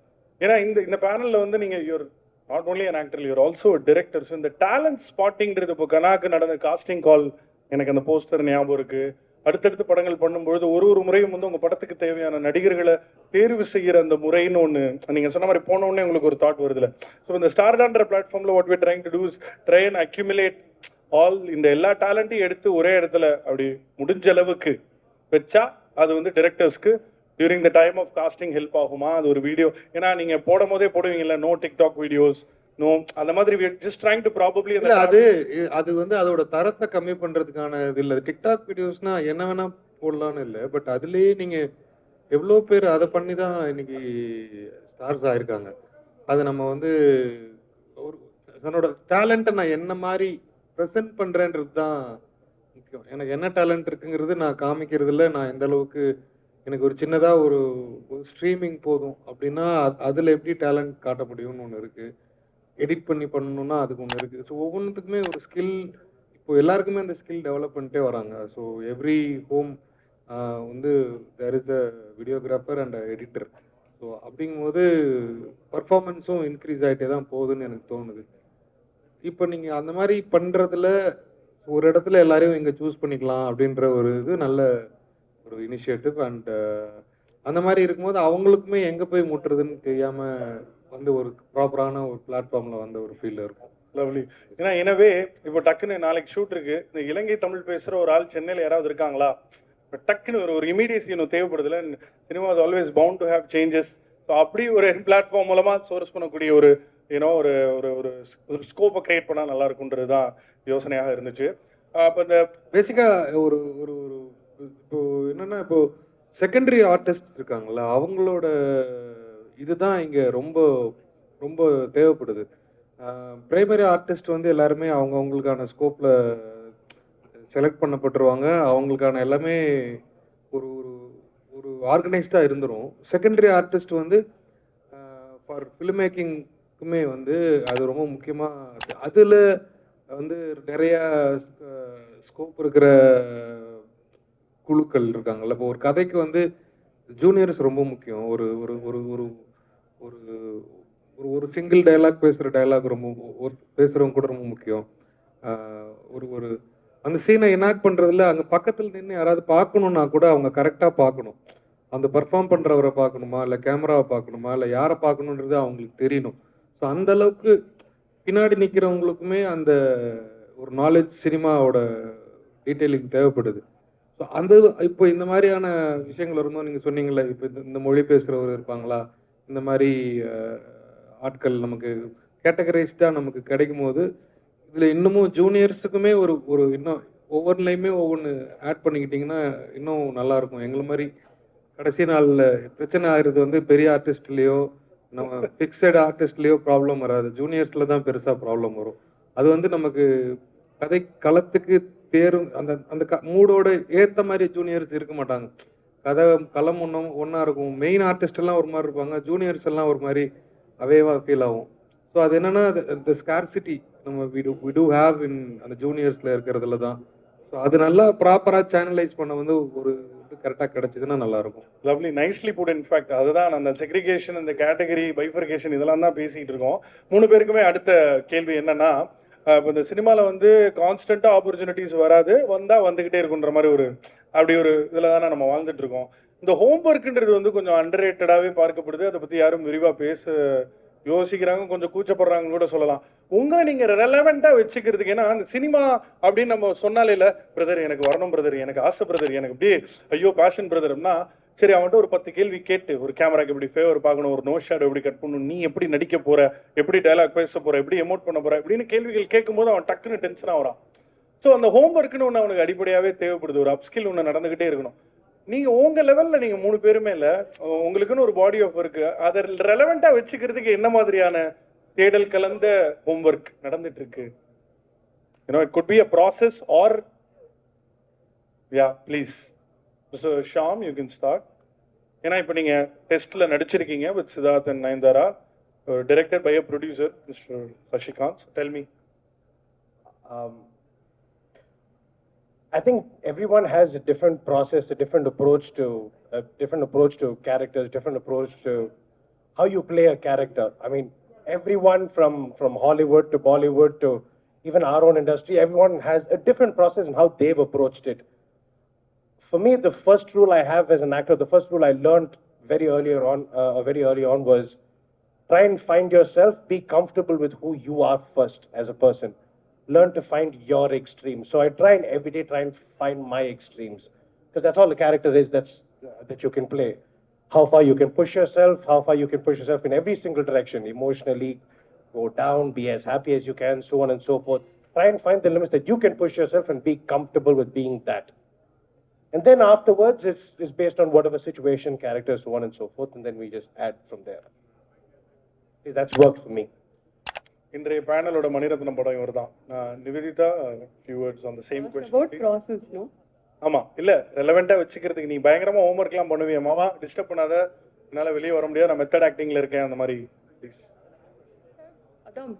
ஏன்னா இந்த பேனலில் வந்து நீங்கள் you're not only an actor, you're also director. So இந்த டேலண்ட் ஸ்பாட்டிங்கிறது, இப்போ கனாக்கு நடந்த காஸ்டிங் கால் எனக்கு அந்த போஸ்டர் ஞாபகம் இருக்குது. அடுத்தடுத்து படங்கள் பண்ணும்பொழுது ஒரு முறையும் வந்து உங்கள் படத்துக்கு தேவையான நடிகர்களை தேர்வு செய்கிற அந்த முறைன்னு ஒன்று நீங்கள் சொன்ன மாதிரி போனோடனே உங்களுக்கு ஒரு தாட் வருதுல. ஸோ இந்த ஸ்டார்டான்ற பிளாட்ஃபார்மில் what we trying to do is try and accumulate all இந்த எல்லா டேலண்ட்டையும் எடுத்து ஒரே இடத்துல அப்படி முடிஞ்ச அளவுக்கு வச்சா அது வந்து டிரெக்டர்ஸ்க்கு during the time of casting help ஆகுமா? அது ஒரு வீடியோ, ஏன்னா நீங்கள் போடும் போதே போடுவீங்கல்ல, நோ டிக்டாக் வீடியோஸ், நோ அந்த மாதிரி ஜஸ்ட் ட்ரைங் டு ப்ராபப்லி அது வந்து அதோட தரத்தை கம்மி பண்ணுறதுக்கான இது இல்லை. டிக்டாக் வீடியோஸ்னா என்ன வேணா போடலான்னு இல்லை, பட் அதுலேயே நீங்கள் எவ்வளோ பேர் அதை பண்ணி தான் இன்னைக்கு ஸ்டார்ஸ் ஆகிருக்காங்க. அது நம்ம வந்து ஒரு தன்னோட டேலண்ட்டை நான் என்ன மாதிரி ப்ரெசென்ட் பண்ணுறேன்றது தான் முக்கியம். எனக்கு என்ன டேலண்ட் இருக்குங்கிறது நான் காமிக்கிறதுல நான் எந்த அளவுக்கு, எனக்கு ஒரு சின்னதாக ஒரு ஸ்ட்ரீமிங் போதும் அப்படின்னா அதில் எப்படி டேலண்ட் காட்ட முடியும்னு ஒன்று இருக்குது. எடிட் பண்ணி பண்ணணும்னா அதுக்கு ஒன்று இருக்குது. ஸோ ஒவ்வொன்றுத்துக்குமே ஒரு ஸ்கில், இப்போ எல்லாருக்குமே அந்த ஸ்கில் டெவலப் பண்ணிட்டே வராங்க. ஸோ எவ்ரி ஹோம் வந்து there is a videographer and editor. So அப்படிங்கும்போது பர்ஃபார்மன்ஸும் இன்க்ரீஸ் ஆகிட்டே தான் போகுதுன்னு எனக்கு தோணுது. இப்போ நீங்கள் அந்த மாதிரி பண்ணுறதுல ஒரு இடத்துல எல்லாரையும் இங்கே சூஸ் பண்ணிக்கலாம் அப்படின்ற ஒரு இது நல்ல ஒரு இனிஷியேட்டிவ். அண்ட் அந்த மாதிரி இருக்கும்போது அவங்களுக்குமே எங்கே போய் முட்டுறதுன்னு தெரியாமல் வந்து ஒரு ப்ராப்பரான ஒரு பிளாட்ஃபார்மில் வந்து ஒரு ஃபீல் இருக்கும். லவ்லி. ஏன்னா எனவே இப்போ டக்குன்னு நாளைக்கு ஷூட் இருக்கு, இந்த இலங்கை தமிழ் பேசுகிற ஒரு ஆள் சென்னையில் யாராவது இருக்காங்களா, இப்போ டக்குன்னு ஒரு இமீடியசி இன்னும் தேவைப்படுதுல. Cinema is always bound to have changes. So அப்படி ஒரு பிளாட்ஃபார்ம் மூலமாக சோர்ஸ் பண்ணக்கூடிய ஒரு ஏன்னோ ஒரு ஒரு ஒரு ஒரு ஸ்கோப்பை கிரியேட் பண்ணால் நல்லா இருக்குன்றது தான் யோசனையாக இருந்துச்சு. அப்போ இந்த பேசிக்காக ஒரு ஒரு ஒரு இப்போ என்னன்னா இப்போ செகண்டரி ஆர்டிஸ்ட் இருக்காங்கல்ல, அவங்களோட இதுதான் இங்கே ரொம்ப ரொம்ப தேவைப்படுது. பிரைமரி ஆர்டிஸ்ட் வந்து எல்லாருமே அவங்களுக்கான ஸ்கோப்பில் செலக்ட் பண்ணப்பட்டுருவாங்க. அவங்களுக்கான எல்லாமே ஒரு ஒரு ஒரு ஆர்கனைஸ்டாக இருந்துரும். செகண்டரி ஆர்டிஸ்ட் வந்து ஃபார் ஃபிலிம் மேக்கிங்க்குமே வந்து அது ரொம்ப முக்கியமாக, அதில் வந்து நிறையா ஸ்கோப் இருக்கிற குழுக்கள் இருக்காங்கல்ல. இப்போ ஒரு கதைக்கு வந்து ஜூனியர்ஸ் ரொம்ப முக்கியம். ஒரு ஒரு ஒரு ஒரு ஒரு ஒரு சிங்கிள் டைலாக் பேசுகிற டைலாக் ரொம்ப பேசுகிறவங்க கூட ரொம்ப முக்கியம். ஒரு ஒரு அந்த சீனை எனாக்ட் பண்ணுறதுல அங்கே பக்கத்தில் நின்று யாராவது பார்க்கணுன்னா கூட அவங்க கரெக்டாக பார்க்கணும். அந்த பர்ஃபார்ம் பண்ணுறவரை பார்க்கணுமா, இல்லை கேமராவை பார்க்கணுமா, இல்லை யாரை பார்க்கணுன்றது அவங்களுக்கு தெரியணும். ஸோ அந்த அளவுக்கு பின்னாடி நிற்கிறவங்களுக்குமே அந்த ஒரு நாலேஜ் சினிமாவோட டீட்டெயிலிங் தேவைப்படுது. ஸோ அந்த இப்போ இந்த மாதிரியான விஷயங்கள் வரும்போது நீங்கள் சொன்னீங்களே, இப்போ இந்த மொழி பேசுகிறவர் இருப்பாங்களா, இந்த மாதிரி ஆட்கள் நமக்கு கேட்டகரைஸ்டாக நமக்கு கிடைக்கும் போது இதில் இன்னமும் ஜூனியர்ஸுக்குமே ஒரு ஒரு இன்னும் ஒவ்வொன்றுலையுமே ஒவ்வொன்று ஆட் பண்ணிக்கிட்டிங்கன்னா இன்னும் நல்லாயிருக்கும். எங்களை மாதிரி கடைசி நாளில் பிரச்சனை ஆகிறது வந்து பெரிய ஆர்டிஸ்ட்லேயோ நம்ம ஃபிக்ஸட் ஆர்டிஸ்ட்லேயோ ப்ராப்ளம் வராது, ஜூனியர்ஸில் தான் பெருசாக ப்ராப்ளம் வரும். அது வந்து நமக்கு கதை களத்துக்கு தேரும் அந்த அந்த மூடோட ஏற்ற மாதிரி ஜூனியர்ஸ் இருக்க மாட்டாங்க. கதை களம் ஒன்றா இருக்கும். மெயின் ஆர்டிஸ்ட் எல்லாம் ஒரு மாதிரி இருப்பாங்க, ஜூனியர்ஸ் எல்லாம் ஒரு மாதிரி அவேவாக ஃபீல் ஆகும். ஸோ அது என்னன்னா இந்த ஸ்கார்சிட்டி நம்ம வி டூ ஹேவ் இன் அந்த ஜூனியர்ஸில் இருக்கிறதுல தான். ஸோ அது நல்லா ப்ராப்பராக சேனலைஸ் பண்ண வந்து ஒரு இது கரெக்டாக கிடைச்சதுன்னா நல்லாயிருக்கும். Lovely, nicely put. இன்ஃபேக்ட் அதுதான் அந்த செக்ரிகேஷன், இந்த கேட்டகரி பைஃபர்கேஷன் இதெல்லாம் தான் பேசிகிட்டு இருக்கோம். 3 பேருக்குமே அடுத்த கேள்வி என்னன்னா, இப்போ இந்த சினிமாவில் வந்து கான்ஸ்டண்ட்டாக ஆப்பர்ச்சுனிட்டிஸ் வராது, வந்தால் வந்துக்கிட்டே இருக்குன்ற மாதிரி ஒரு அப்படி ஒரு இதில் தானே நம்ம வாழ்ந்துட்டு இருக்கோம். இந்த ஹோம்ஒர்க்குன்றது வந்து கொஞ்சம் அண்டர் ரேட்டடாகவே பார்க்கப்படுது. அதை பற்றி யாரும் விரிவாக பேச யோசிக்கிறாங்க, கொஞ்சம் கூச்சப்படுறாங்கன்னு கூட சொல்லலாம். உங்களை நீங்கள் ரெலவெண்ட்டாக வச்சுக்கிறதுக்கு, ஏன்னா அந்த சினிமா அப்படின்னு நம்ம சொன்னாலே இல்லை பிரதர் எனக்கு வரணும், பிரதர் எனக்கு ஆசை, பிரதர் எனக்கு அப்படியே ஐயோ பேஷன் பிரதர்னா, சரி அவன்கிட்ட ஒரு 10 கேள்வி கேட்டு, ஒரு கேமராக்கு எப்படி ஃபேவர் பார்க்கணும், ஒரு நோ ஷேடோ எப்படி கட் பண்ணணும், நீ எப்படி நடிக்க போற, எப்படி டைலாக் பேச போற, எப்படி எமோட் பண்ண போற இப்படின்னு கேள்விகள் கேட்கும்போது அவன் டக்குன்னு டென்ஷனாக வரான். ஸோ அந்த ஹோம்ஒர்க்குன்னு ஒன்று அவனுக்கு அடிப்படையாகவே தேவைப்படுது. ஒரு அப்ஸ்கில் ஒன்று நடந்துகிட்டே இருக்கணும். நீங்கள் உங்கள் லெவலில் நீங்கள் 3 பேருமே இல்லை, உங்களுக்குன்னு ஒரு பாடி ஆஃப் ஒர்க்கு, அதை ரெலவெண்ட்டாக வச்சுக்கிறதுக்கு என்ன மாதிரியான தேடல் கலந்த ஹோம்ஒர்க் நடந்துட்டு இருக்கு? It could be a process or please mister Shaam you can start. ஏன்னா இப்போ நீங்கள் டெஸ்ட்டில் நடிச்சிருக்கீங்க with Siddharth and Nayanthara, directed by a producer, Mr. Sashikant. So tell me. I think everyone has a different process, a different approach to characters, different approach to how you play a character. I mean, everyone from Hollywood to Bollywood to even our own industry, everyone has a different process in how they've approached it. For me, the first rule I have as an actor, the first rule I learned very early on was try and find yourself, be comfortable with who you are first as a person. Learn to find your extremes. So I try and every day try and find my extremes, because that's all the character is that you can play. How far you can push yourself, how far you can push yourself in every single direction, emotionally, go down, be as happy as you can, so on and so forth. Try and find the limits that you can push yourself and be comfortable with being that. And then afterwards, it's based on whatever situation, character, so on and so forth, and then we just add from there. That's worked for me. இன்றைய பேனலோட மணிரத்னம் படம் இவர் தான். Nivedita, few words on the same question. About process, no? ஆமா, இல்ல ரெலவெண்டா வச்சுக்கிறதுக்கு நீ பயங்கரமா ஹோம்வொர்க்லாம் பண்ணுவியா மாமா, டிஸ்டர்ப் பண்ணாத, என்னால வெளியே வர முடியாது, நான் மெத்தட் ஆக்டிங்ல இருக்கேன் அந்த மாதிரி ப்ளீஸ். அதான்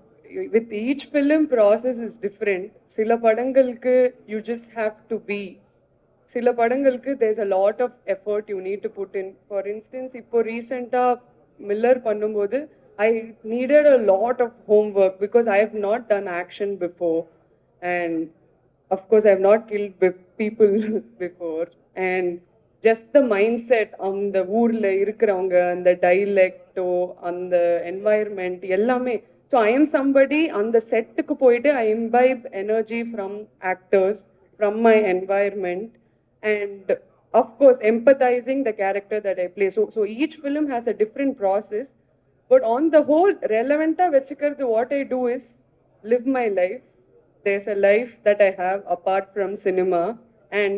with each film process is different. சில படங்களுக்கு you just have to be. சில படங்களுக்கு there's a lot of effort you need to put in. For instance, இப்போ ரீசெண்டா மில்லர் பண்ணும்போது I needed a lot of homework because I have not done action before, and of course I have not killed people before, and just the mindset on the ஊர்ல இருக்கிறவங்க, அந்த dialect அந்த environment எல்லாமே. So I am somebody on the set க்கு போயிட்டு I imbibe energy from actors, from my environment, and of course empathizing the character that I play. So each film has a different process. But on the whole, relevant vechikkiradhu, what I do is live my life. There's a life that I have apart from cinema, and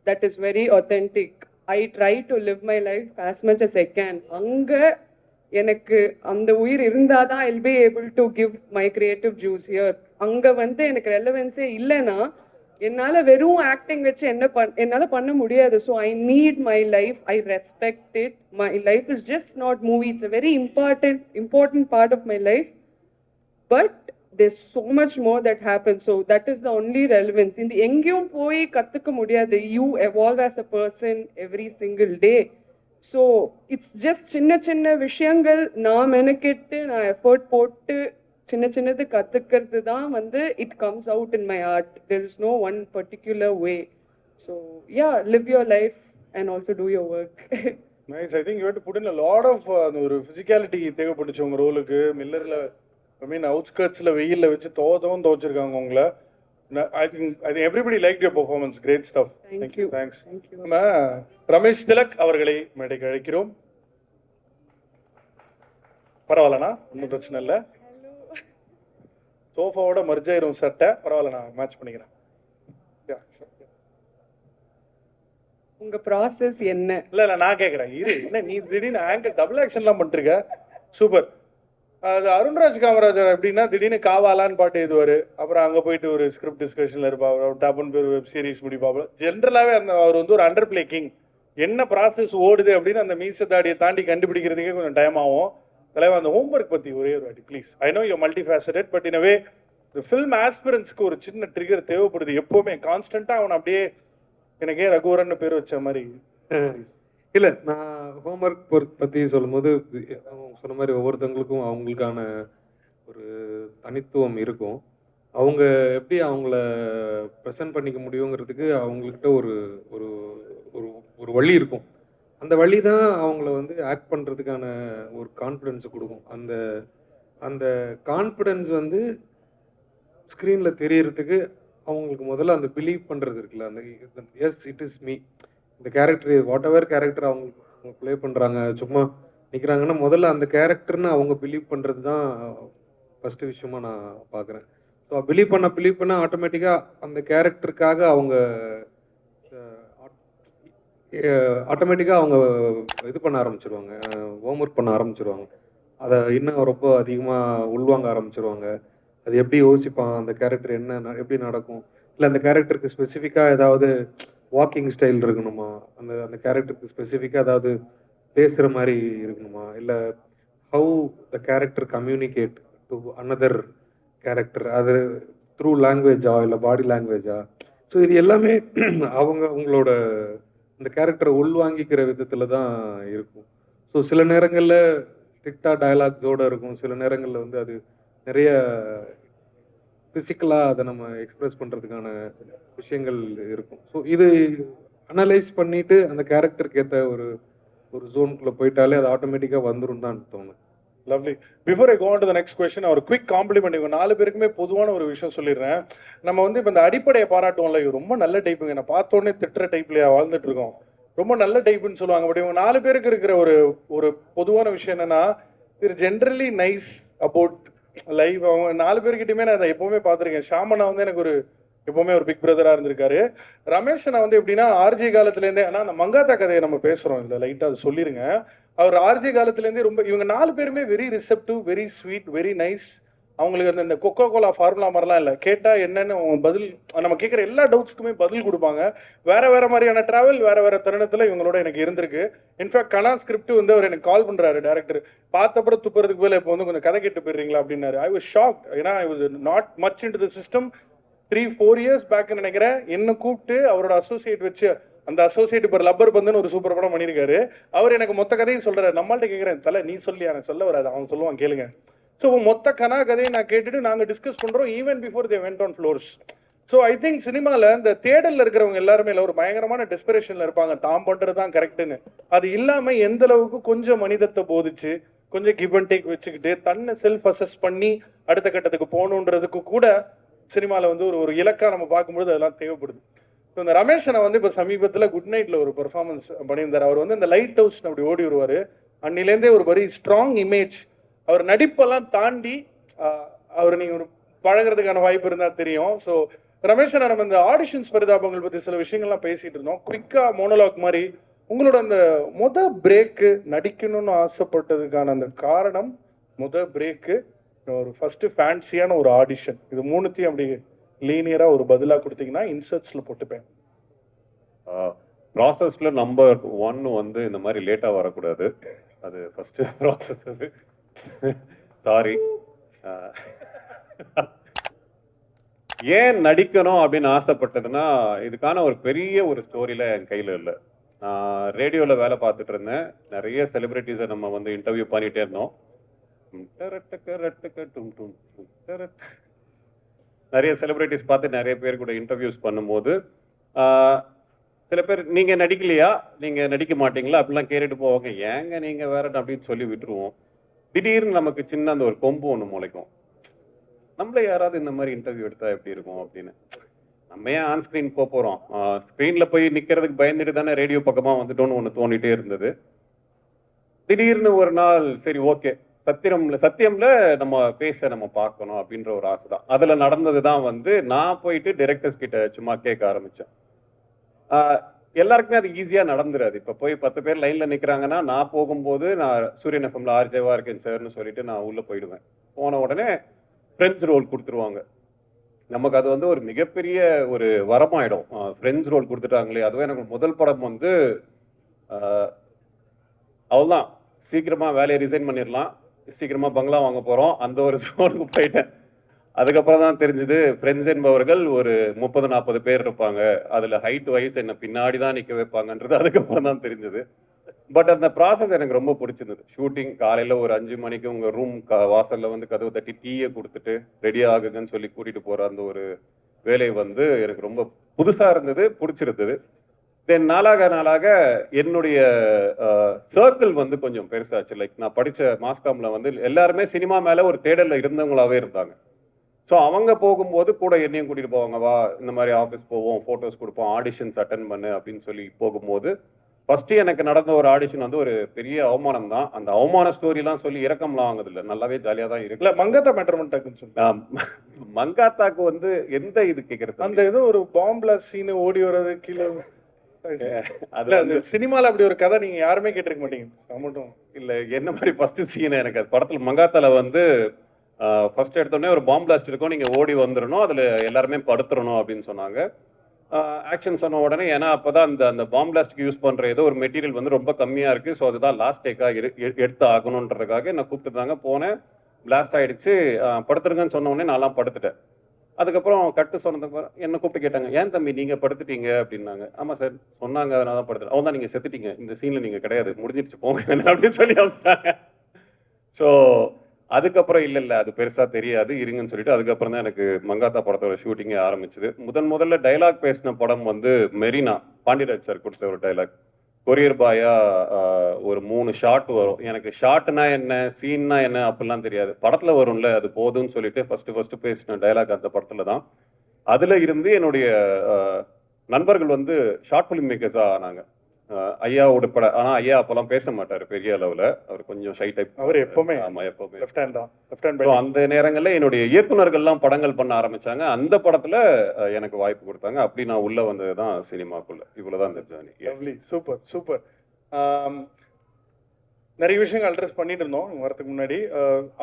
that is very authentic. I try to live my life as much as I can. Anga எனக்கு அந்த உயிர் இருந்தாதான் I'll be able to give my creative juice here. அங்க வந்து எனக்கு ரெலவென்ஸே இல்லைன்னா என்னால வெறும் ஆக்டிங் வச்சு என்னால பண்ண முடியாது. So I need my life, I respect it. My life is just not movie, it's a very important part of my life. But there's so much more that happens, so that is the only relevance. இந்த எங்கேயும் போய் கத்துக்க முடியாது. You evolve as a person every single day. So it's just சின்ன சின்ன விஷயங்கள் நான் மெனக்கெட்டு நான் எஃபர்ட் போட்டு சின்ன சின்னது கத்துக்கிறது தான் வந்து it comes out in my art. There is no one particular way. So yeah, live your life and also do your work. Nice. I think you have to put in a lot of அந்த ஒரு physicality தேவைப்பட்டுச்சு உங்க ரோலுக்கு. மில்லர்ல ஐ மீன் அவுட்ஸ்கர்ட்ஸ்ல வெயில்ல வச்சு துவச்சிருக்காங்க உங்களை. I think everybody liked your performance. Great stuff. Thank you. Thanks. Thank you. நம்ம ரமேஷ் திலக் அவர்களை மேடைக்கு அழைக்கிறோம். பரவாயில்லண்ணா, ஒன்றும் பிரச்சனை இல்லை. சோஃபாவோட மர்ஜ் ஆயிரும் சட்டை. பரவாயில்ல, நான் மேட்ச் பண்ணிக்கிறேன். உங்க ப்ராசஸ் என்ன? இல்ல நான் கேட்கறேன். இரு, என்ன நீ திடீர்னு ஆங்கர் டபுள் ஆக்ஷன்லாம் பண்ணிருக்க. சூப்பர். அது அருண்ராஜ் காமராஜர் எப்படின்னா திடீர்னு காவாலான்னு பாட்டு எழுதுவாரு. அப்புறம் அங்கே போயிட்டு ஒரு ஸ்கிரிப்ட் டிஸ்கஷனில் இருப்பாங்க. டப்புன்னு பேர் வெப் சீரிஸ் முடிப்பாங்க. ஜென்ரலாகவே அந்த அவர் வந்து ஒரு அண்டர் பிளே கிங். என்ன ப்ராசஸ் ஓடுது அப்படின்னு அந்த மீச தாடியை தாண்டி கண்டுபிடிக்கிறதுக்கே கொஞ்சம் டைம் ஆகும். தலைவா, அந்த ஹோம்ஒர்க் பற்றி ஒரே ஒரு வாட்டி please. I know you multi faceted, but in way இந்த ஃபில்ம் ஆஸ்பிரன்ஸ்க்கு ஒரு சின்ன ட்ரிகர் தேவைப்படுது எப்போவுமே. கான்ஸ்டண்ட்டாக அவனை அப்படியே எனக்கே ரகுவரன் பேர் வச்ச மாதிரி. இல்லை, நான் ஹோம்ஒர்க் பற்றி சொல்லும்போது அவங்க சொன்ன மாதிரி ஒவ்வொருத்தவங்களுக்கும் அவங்களுக்கான ஒரு தனித்துவம் இருக்கும். அவங்க எப்படி அவங்கள ப்ரெசென்ட் பண்ணிக்க முடியுங்கிறதுக்கு அவங்கக்கிட்ட ஒரு ஒரு ஒரு ஒரு வழி இருக்கும். அந்த வழி தான் அவங்கள வந்து ஆக்ட் பண்ணுறதுக்கான ஒரு கான்ஃபிடென்ஸை கொடுக்கும். அந்த அந்த கான்ஃபிடென்ஸ் வந்து ஸ்க்ரீனில் தெரியறதுக்கு அவங்களுக்கு முதல்ல அந்த பிலீவ் பண்ணுறது இருக்குல்ல, அந்த எஸ் இட் இஸ் மீ, இந்த கேரக்டர் வாட் எவர் கேரக்டர் அவங்க ப்ளே பண்ணுறாங்க, சும்மா நிற்கிறாங்கன்னா முதல்ல அந்த கேரக்டர்னு அவங்க பிலீவ் பண்ணுறது தான் ஃபஸ்ட்டு விஷயமா நான் பார்க்குறேன். ஸோ பிலீவ் பண்ண ஆட்டோமேட்டிக்காக அந்த கேரக்டருக்காக அவங்க ஆட்டோமேட்டிக்காக அவங்க இது பண்ண ஆரம்பிச்சிருவாங்க, ஹோம்ஒர்க் பண்ண ஆரம்பிச்சிருவாங்க. அதை இன்னும் ரொம்ப அதிகமாக உள்வாங்க ஆரம்பிச்சிருவாங்க. அது எப்படி யோசிப்பான், அந்த கேரக்டர் என்ன எப்படி நடக்கும், இல்லை அந்த கேரக்டருக்கு ஸ்பெசிஃபிக்காக ஏதாவது வாக்கிங் ஸ்டைல் இருக்கணுமா, அந்த கேரக்டருக்கு ஸ்பெசிஃபிக்காக ஏதாவது பேசுகிற மாதிரி இருக்கணுமா, இல்லை how the character communicate to another character, அது த்ரூ லாங்குவேஜா இல்லை பாடி லாங்குவேஜா. ஸோ இது எல்லாமே அவங்களோட இந்த கேரக்டரை உள்வாங்கிக்கிற விதத்தில் தான் இருக்கும். ஸோ சில நேரங்களில் ஸ்ட்ரிக்டாக டயலாக்ஸோடு இருக்கும், சில நேரங்களில் வந்து அது நிறைய ஃபிசிக்கலாக அதை நம்ம எக்ஸ்பிரஸ் பண்ணுறதுக்கான விஷயங்கள் இருக்கும். ஸோ இது அனலைஸ் பண்ணிவிட்டு அந்த கேரக்டருக்கு ஏற்ற ஒரு ஜோனுக்குள்ளே போயிட்டாலே அது ஆட்டோமேட்டிக்காக வந்துடும் தான் தோணும். Lovely. Before I go on to the next question, ஒரு குவிக் காம்ப்ளிமெண்ட். இவங்க 4 பேருக்குமே பொதுவான ஒரு விஷயம் சொல்லிடுறேன். நம்ம வந்து இப்போ இந்த அடிப்படையை பாராட்டுவோம்ல, இவங்க ரொம்ப நல்ல டைப்புங்க, நான் பார்த்தோன்னே திட்டுற டைப்லையா வாழ்ந்துட்டு இருக்கோம், ரொம்ப நல்ல டைப்புன்னு சொல்லுவாங்க. பட் இவங்க 4 பேருக்கு இருக்கிற ஒரு பொதுவான விஷயம் என்னன்னா, இது ஜென்ரலி நைஸ் அபவுட் லைஃப். அவங்க 4 பேர்கிட்டயுமே நான் அதை எப்பவுமே பார்த்துருக்கேன். ஷாமனா வந்து எனக்கு எப்பவுமே ஒரு பிக் பிரதரா இருந்திருக்காரு. ரமேஷ் நான் வந்து எப்படின்னா ஆர்ஜி காலத்துலேருந்தே, ஆனால் அந்த மங்காத்தா கதையை நம்ம பேசுறோம் இல்லை லைட்டாக அது சொல்லிருங்க. அவர் ஆர்ஜி காலத்துலேருந்தே ரொம்ப இவங்க 4 பேருமே very receptive, very sweet, very nice. அவங்களுக்கு அந்த கொக்கோ கோலா ஃபார்முலா மாதிரிலாம் இல்லை, கேட்டால் என்னென்னு பதில், நம்ம கேட்குற எல்லா டவுட்ஸ்க்குமே பதில் கொடுப்பாங்க. வேற வேற மாதிரியான டிராவல் வேற வேற தருணத்தில் இவங்களோட எனக்கு இருந்திருக்கு. இன்ஃபேக்ட் கனா ஸ்கிரிப்ட் வந்து அவர் எனக்கு கால் பண்ணுறாரு டேரக்டர், பார்த்தப்பறம் துப்புறதுக்கு போல இப்போ வந்து கொஞ்சம் கதை கேட்டு போயிடுறீங்களா அப்படின்னாரு. I was shocked. ஏன்னா I was not much into the system. 3-4 years back நினைக்கிறேன், என்ன கூப்பிட்டு அவரோட அசோசியேட் வச்சு, அந்த அசோசியேட் இப்போ லப்பர் பந்துன்னு ஒரு சூப்பர் படம் பண்ணியிருக்காரு. அவர் எனக்கு மொத்த கதையும் சொல்றாரு. நம்மள்ட்ட கேட்குறேன், தலை நீ சொல்லி எனக்கு சொல்ல வராது, அவன் சொல்லுவான் கேளுங்க. ஸோ மொத்த கனா கதையை நான் கேட்டுட்டு நாங்கள் டிஸ்கஸ் பண்ணுறோம் even before they went on floors. So I think சினிமாவில் இந்த தேடலில் இருக்கிறவங்க எல்லாருமே இல்லை, ஒரு பயங்கரமான டெஸ்பிரேஷனில் இருப்பாங்க, தாம் பண்ணுறது தான் கரெக்டுன்னு. அது இல்லாமல் எந்த அளவுக்கு கொஞ்சம் மனிதத்தை போதிச்சு, கொஞ்சம் கிவ் அண்ட் டேக் வச்சுக்கிட்டு தன்னை செல்ஃப் அசஸ் பண்ணி அடுத்த கட்டத்துக்கு போகணுன்றதுக்கு கூட சினிமாவில் வந்து ஒரு இலக்கா நம்ம பார்க்கும்போது அதெல்லாம் தேவைப்படுது. ஸோ இந்த ரமேஷனை வந்து இப்போ சமீபத்தில் குட் நைட்டில் ஒரு பெர்ஃபார்மன்ஸ் பண்ணியிருந்தார். அவர் வந்து இந்த லைட் ஹவுஸ் அப்படி ஓடி வருவார். அன்னிலேருந்தே ஒரு வெரி ஸ்ட்ராங் இமேஜ் அவர் நடிப்பெல்லாம் தாண்டி அவர் நீங்கள் ஒரு பழகிறதுக்கான வாய்ப்பு இருந்தால் தெரியும். ஸோ ரமேஷ் அண்ணா, நம்ம இந்த ஆடிஷன்ஸ் பரிதாபங்கள் பற்றி சில விஷயங்கள்லாம் பேசிகிட்டு இருந்தோம். குயிக்காக மோனோலாக் மாதிரி உங்களோட அந்த பிரேக்கு நடிக்கணும்னு ஆசைப்பட்டதுக்கான அந்த காரணம், பிரேக்கு, ஒரு ஃபர்ஸ்ட் ஃபேன்சியான ஒரு ஆடிஷன், இது மூணுத்தையும் அப்படி லீனியரா ஒரு பதிலா கொடுத்தீங்கன்னா இன்சர்ட்ஸ்ல போட்டுப்பேன். ப்ராசஸ்ல நம்பர் 1 வந்து இந்த மாதிரி லேட்டா வரக்கூடாது. அது ஃபர்ஸ்ட் ப்ராசஸ். அது சாரி. ஏன் நடிக்கணும் அப்படின்னு ஆசைப்பட்டதுன்னா, இதுக்கான ஒரு பெரிய ஒரு ஸ்டோரியில என் கையில இல்லை. நான் ரேடியோவில் வேலை பார்த்துட்டு இருந்தேன். நிறைய செலிபிரிட்டிஸை நம்ம வந்து இன்டர்வியூ பண்ணிட்டே இருந்தோம். நிறைய செலிபிரிட்டிஸ் பார்த்து நிறைய பேர் கூட இன்டர்வியூஸ் பண்ணும்போது சில பேர் நீங்கள் நடிக்கலையா, நீங்கள் நடிக்க மாட்டீங்களா அப்படிலாம் கேட்டுட்டு போவாங்க. ஏங்க நீங்கள் வேற அப்படின்னு சொல்லி விட்டுருவோம். திடீர்னு நமக்கு சின்ன அந்த ஒரு கொம்பு ஒன்று முளைக்கும். நம்மள யாராவது இந்த மாதிரி இன்டர்வியூ எடுத்தா எப்படி இருக்கும் அப்படின்னு. நம்ம ஏன் ஆன் ஸ்க்ரீன் போகிறோம், ஸ்க்ரீனில் போய் நிற்கிறதுக்கு பயந்துட்டு தானே ரேடியோ பக்கமாக வந்துட்டோன்னு ஒன்று தோண்டிட்டே இருந்தது. திடீர்னு ஒரு நாள் சரி ஓகே சத்தியம்ல நம்ம நம்ம பார்க்கணும் அப்படின்ற ஒரு ஆசை தான். அதில் நடந்தது தான் வந்து நான் போயிட்டு டைரக்டர்ஸ் கிட்ட சும்மா கேட்க ஆரம்பித்தேன். எல்லாருக்குமே அது ஈஸியாக நடந்துடாது. இப்போ போய் 10 பேர் லைனில் நிற்கிறாங்கன்னா, நான் போகும்போது நான் சூரியன் எஃப்எம்ல ஆர்ஜேவா இருக்கேன் சார்னு சொல்லிட்டு நான் உள்ளே போயிடுவேன். போன உடனே ஃப்ரெண்ட்ஸ் ரோல் கொடுத்துருவாங்க. நமக்கு அது வந்து ஒரு மிகப்பெரிய ஒரு வரமாயிடும். Friends role கொடுத்துட்டாங்களே. அதுவே எனக்கு முதல் படம் வந்து அவ்வளோதான், சீக்கிரமா வேலையை ரிசைன் பண்ணிடலாம், சீக்கிரமா பங்களா வாங்க போறோம், அந்த ஒரு ஜோனுக்கு போயிட்டேன். அதுக்கப்புறம் தான் தெரிஞ்சது ஃப்ரெண்ட்ஸ் என்பவர்கள் ஒரு 30-40 பேர் இருப்பாங்க. அதுல ஹைட் வைஸ் என்ன பின்னாடி தான் நிக்க வைப்பாங்கன்றது அதுக்கப்புறம் தான் தெரிஞ்சது. பட் அந்த ப்ராசஸ் எனக்கு ரொம்ப பிடிச்சிருந்தது. ஷூட்டிங் காலையில ஒரு 5 மணிக்கு உங்க ரூம் வாசல்ல வந்து கதவு தட்டி டீயை கொடுத்துட்டு ரெடி ஆகுங்கன்னு சொல்லி கூட்டிட்டு போற அந்த ஒரு வேலை வந்து எனக்கு ரொம்ப புதுசா இருந்தது, பிடிச்சிருந்தது. தென் நாளாக என்னுடைய சர்க்கிள் வந்து கொஞ்சம் பெருசாச்சு. லைக் நான் படிச்ச மாஸ்காம்ல வந்து எல்லாருமே சினிமா மேல ஒரு தேடல்ல இருந்தவங்களாவே இருந்தாங்க. ஸோ அவங்க போகும்போது கூட என்னையும் கூட்டிட்டு போவாங்க, வா இந்த மாதிரி ஆஃபீஸ் போவோம், ஃபோட்டோஸ் கொடுப்போம், ஆடிஷன்ஸ் அட்டன் பண்ணு அப்படின்னு சொல்லி போகும்போது ஃபர்ஸ்ட் எனக்கு நடந்த ஒரு ஆடிஷன் வந்து ஒரு பெரிய அவமானம் தான். அந்த அவமான ஸ்டோரிலாம் சொல்லி இறக்கம்லாம் வாங்குதில்ல, நல்லாவே ஜாலியாக தான் இருக்குல்ல. மங்காத்தா மெட்ரமெண்டாக்குன்னு சொல்லி மங்காத்தாக்கு வந்து எந்த இது கேட்கறது, அந்த ஏதோ ஒரு பாம்புல சீனு ஓடி வர்றது கீழே அதுல சினிமால அப்படி ஒரு கதை நீங்க யாருமே கேட்டிருக்க மாட்டீங்க. மட்டும் இல்ல என்ன மாதிரி ஃபர்ஸ்ட் சீன் எனக்கு அது படத்துல மங்காத்தால வந்து ஃபர்ஸ்ட் எடுத்தோடனே ஒரு பாம்பு பிளாஸ்ட் இருக்கும், நீங்க ஓடி வந்துடணும், அதுல எல்லாருமே படுத்துடணும் அப்படின்னு சொன்னாங்க. ஆக்ஷன் சொன்ன உடனே, ஏன்னா அப்பதான் அந்த பாம்பு பிளாஸ்ட்க்கு யூஸ் பண்ற ஏதோ ஒரு மெட்டீரியல் வந்து ரொம்ப கம்மியா இருக்கு, ஸோ அதுதான் லாஸ்ட் டேக்கா எடுத்து ஆகணுன்றதுக்காக என்ன கூப்பிட்டுருந்தாங்க. போனேன், பிளாஸ்ட் ஆயிடுச்சு, படுத்துருங்கன்னு சொன்ன உடனே நான்லாம் படுத்துட்டேன். அதுக்கப்புறம் கட்டு சொன்னதுக்கு என்ன கூப்பிட்டு கேட்டாங்க, ஏன் தம்பி நீங்க படுத்துட்டீங்க அப்படின்னாங்க. ஆமா சார் சொன்னாங்க, அதனால தான் படுத்துட்டேன். அவன் தான் நீங்க செத்துட்டீங்க, இந்த சீன்ல நீங்க கிடையாது, முடிஞ்சிருச்சு போங்க அப்படின்னு சொல்லி அமைச்சிட்டாங்க. ஸோ அதுக்கப்புறம் இல்ல அது பெருசா தெரியாது இருங்கன்னு சொல்லிட்டு அதுக்கப்புறம் தான் எனக்கு மங்காத்தா படத்தோட ஷூட்டிங்கே ஆரம்பிச்சது. முதல்ல டைலாக் பேசின படம் வந்து மெரினா, பாண்டியராஜ் சார் கொடுத்த ஒரு டைலாக். கொரியர் பாயா ஒரு 3 ஷாட் வரும். எனக்கு ஷாட்னா என்ன, சீன்னா என்ன அப்படிலாம் தெரியாது, படத்துல வரும்ல அது போதும்னு சொல்லிட்டு ஃபர்ஸ்ட் பேசின டைலாக் அந்த படத்துல தான். அதுல இருந்து என்னுடைய நண்பர்கள் வந்து ஷார்ட் ஃபிலிம் மேக்கர்ஸா ஆனாங்க. ஐயாவோட படம், ஆனா ஐயா அப்பெல்லாம் பேச மாட்டாரு பெரிய அளவுல, அவர் கொஞ்சம் ஷை டைப். அவர் எப்பவுமே லெஃப்ட் ஹேண்ட். அந்த நேரங்கள்ல என்னுடைய இயக்குனர்கள்லாம் படங்கள் பண்ண ஆரம்பிச்சாங்க. அந்த படத்துல எனக்கு வாய்ப்பு கொடுத்தாங்க. அப்படி நான் உள்ள வந்ததுதான் சினிமாக்குள்ள. இவ்வளவுதான் இந்த ஜர்னி. Super super. நிறைய விஷயங்கள் அட்ரஸ் பண்ணிட்டு இருந்தோம் வரதுக்கு முன்னாடி.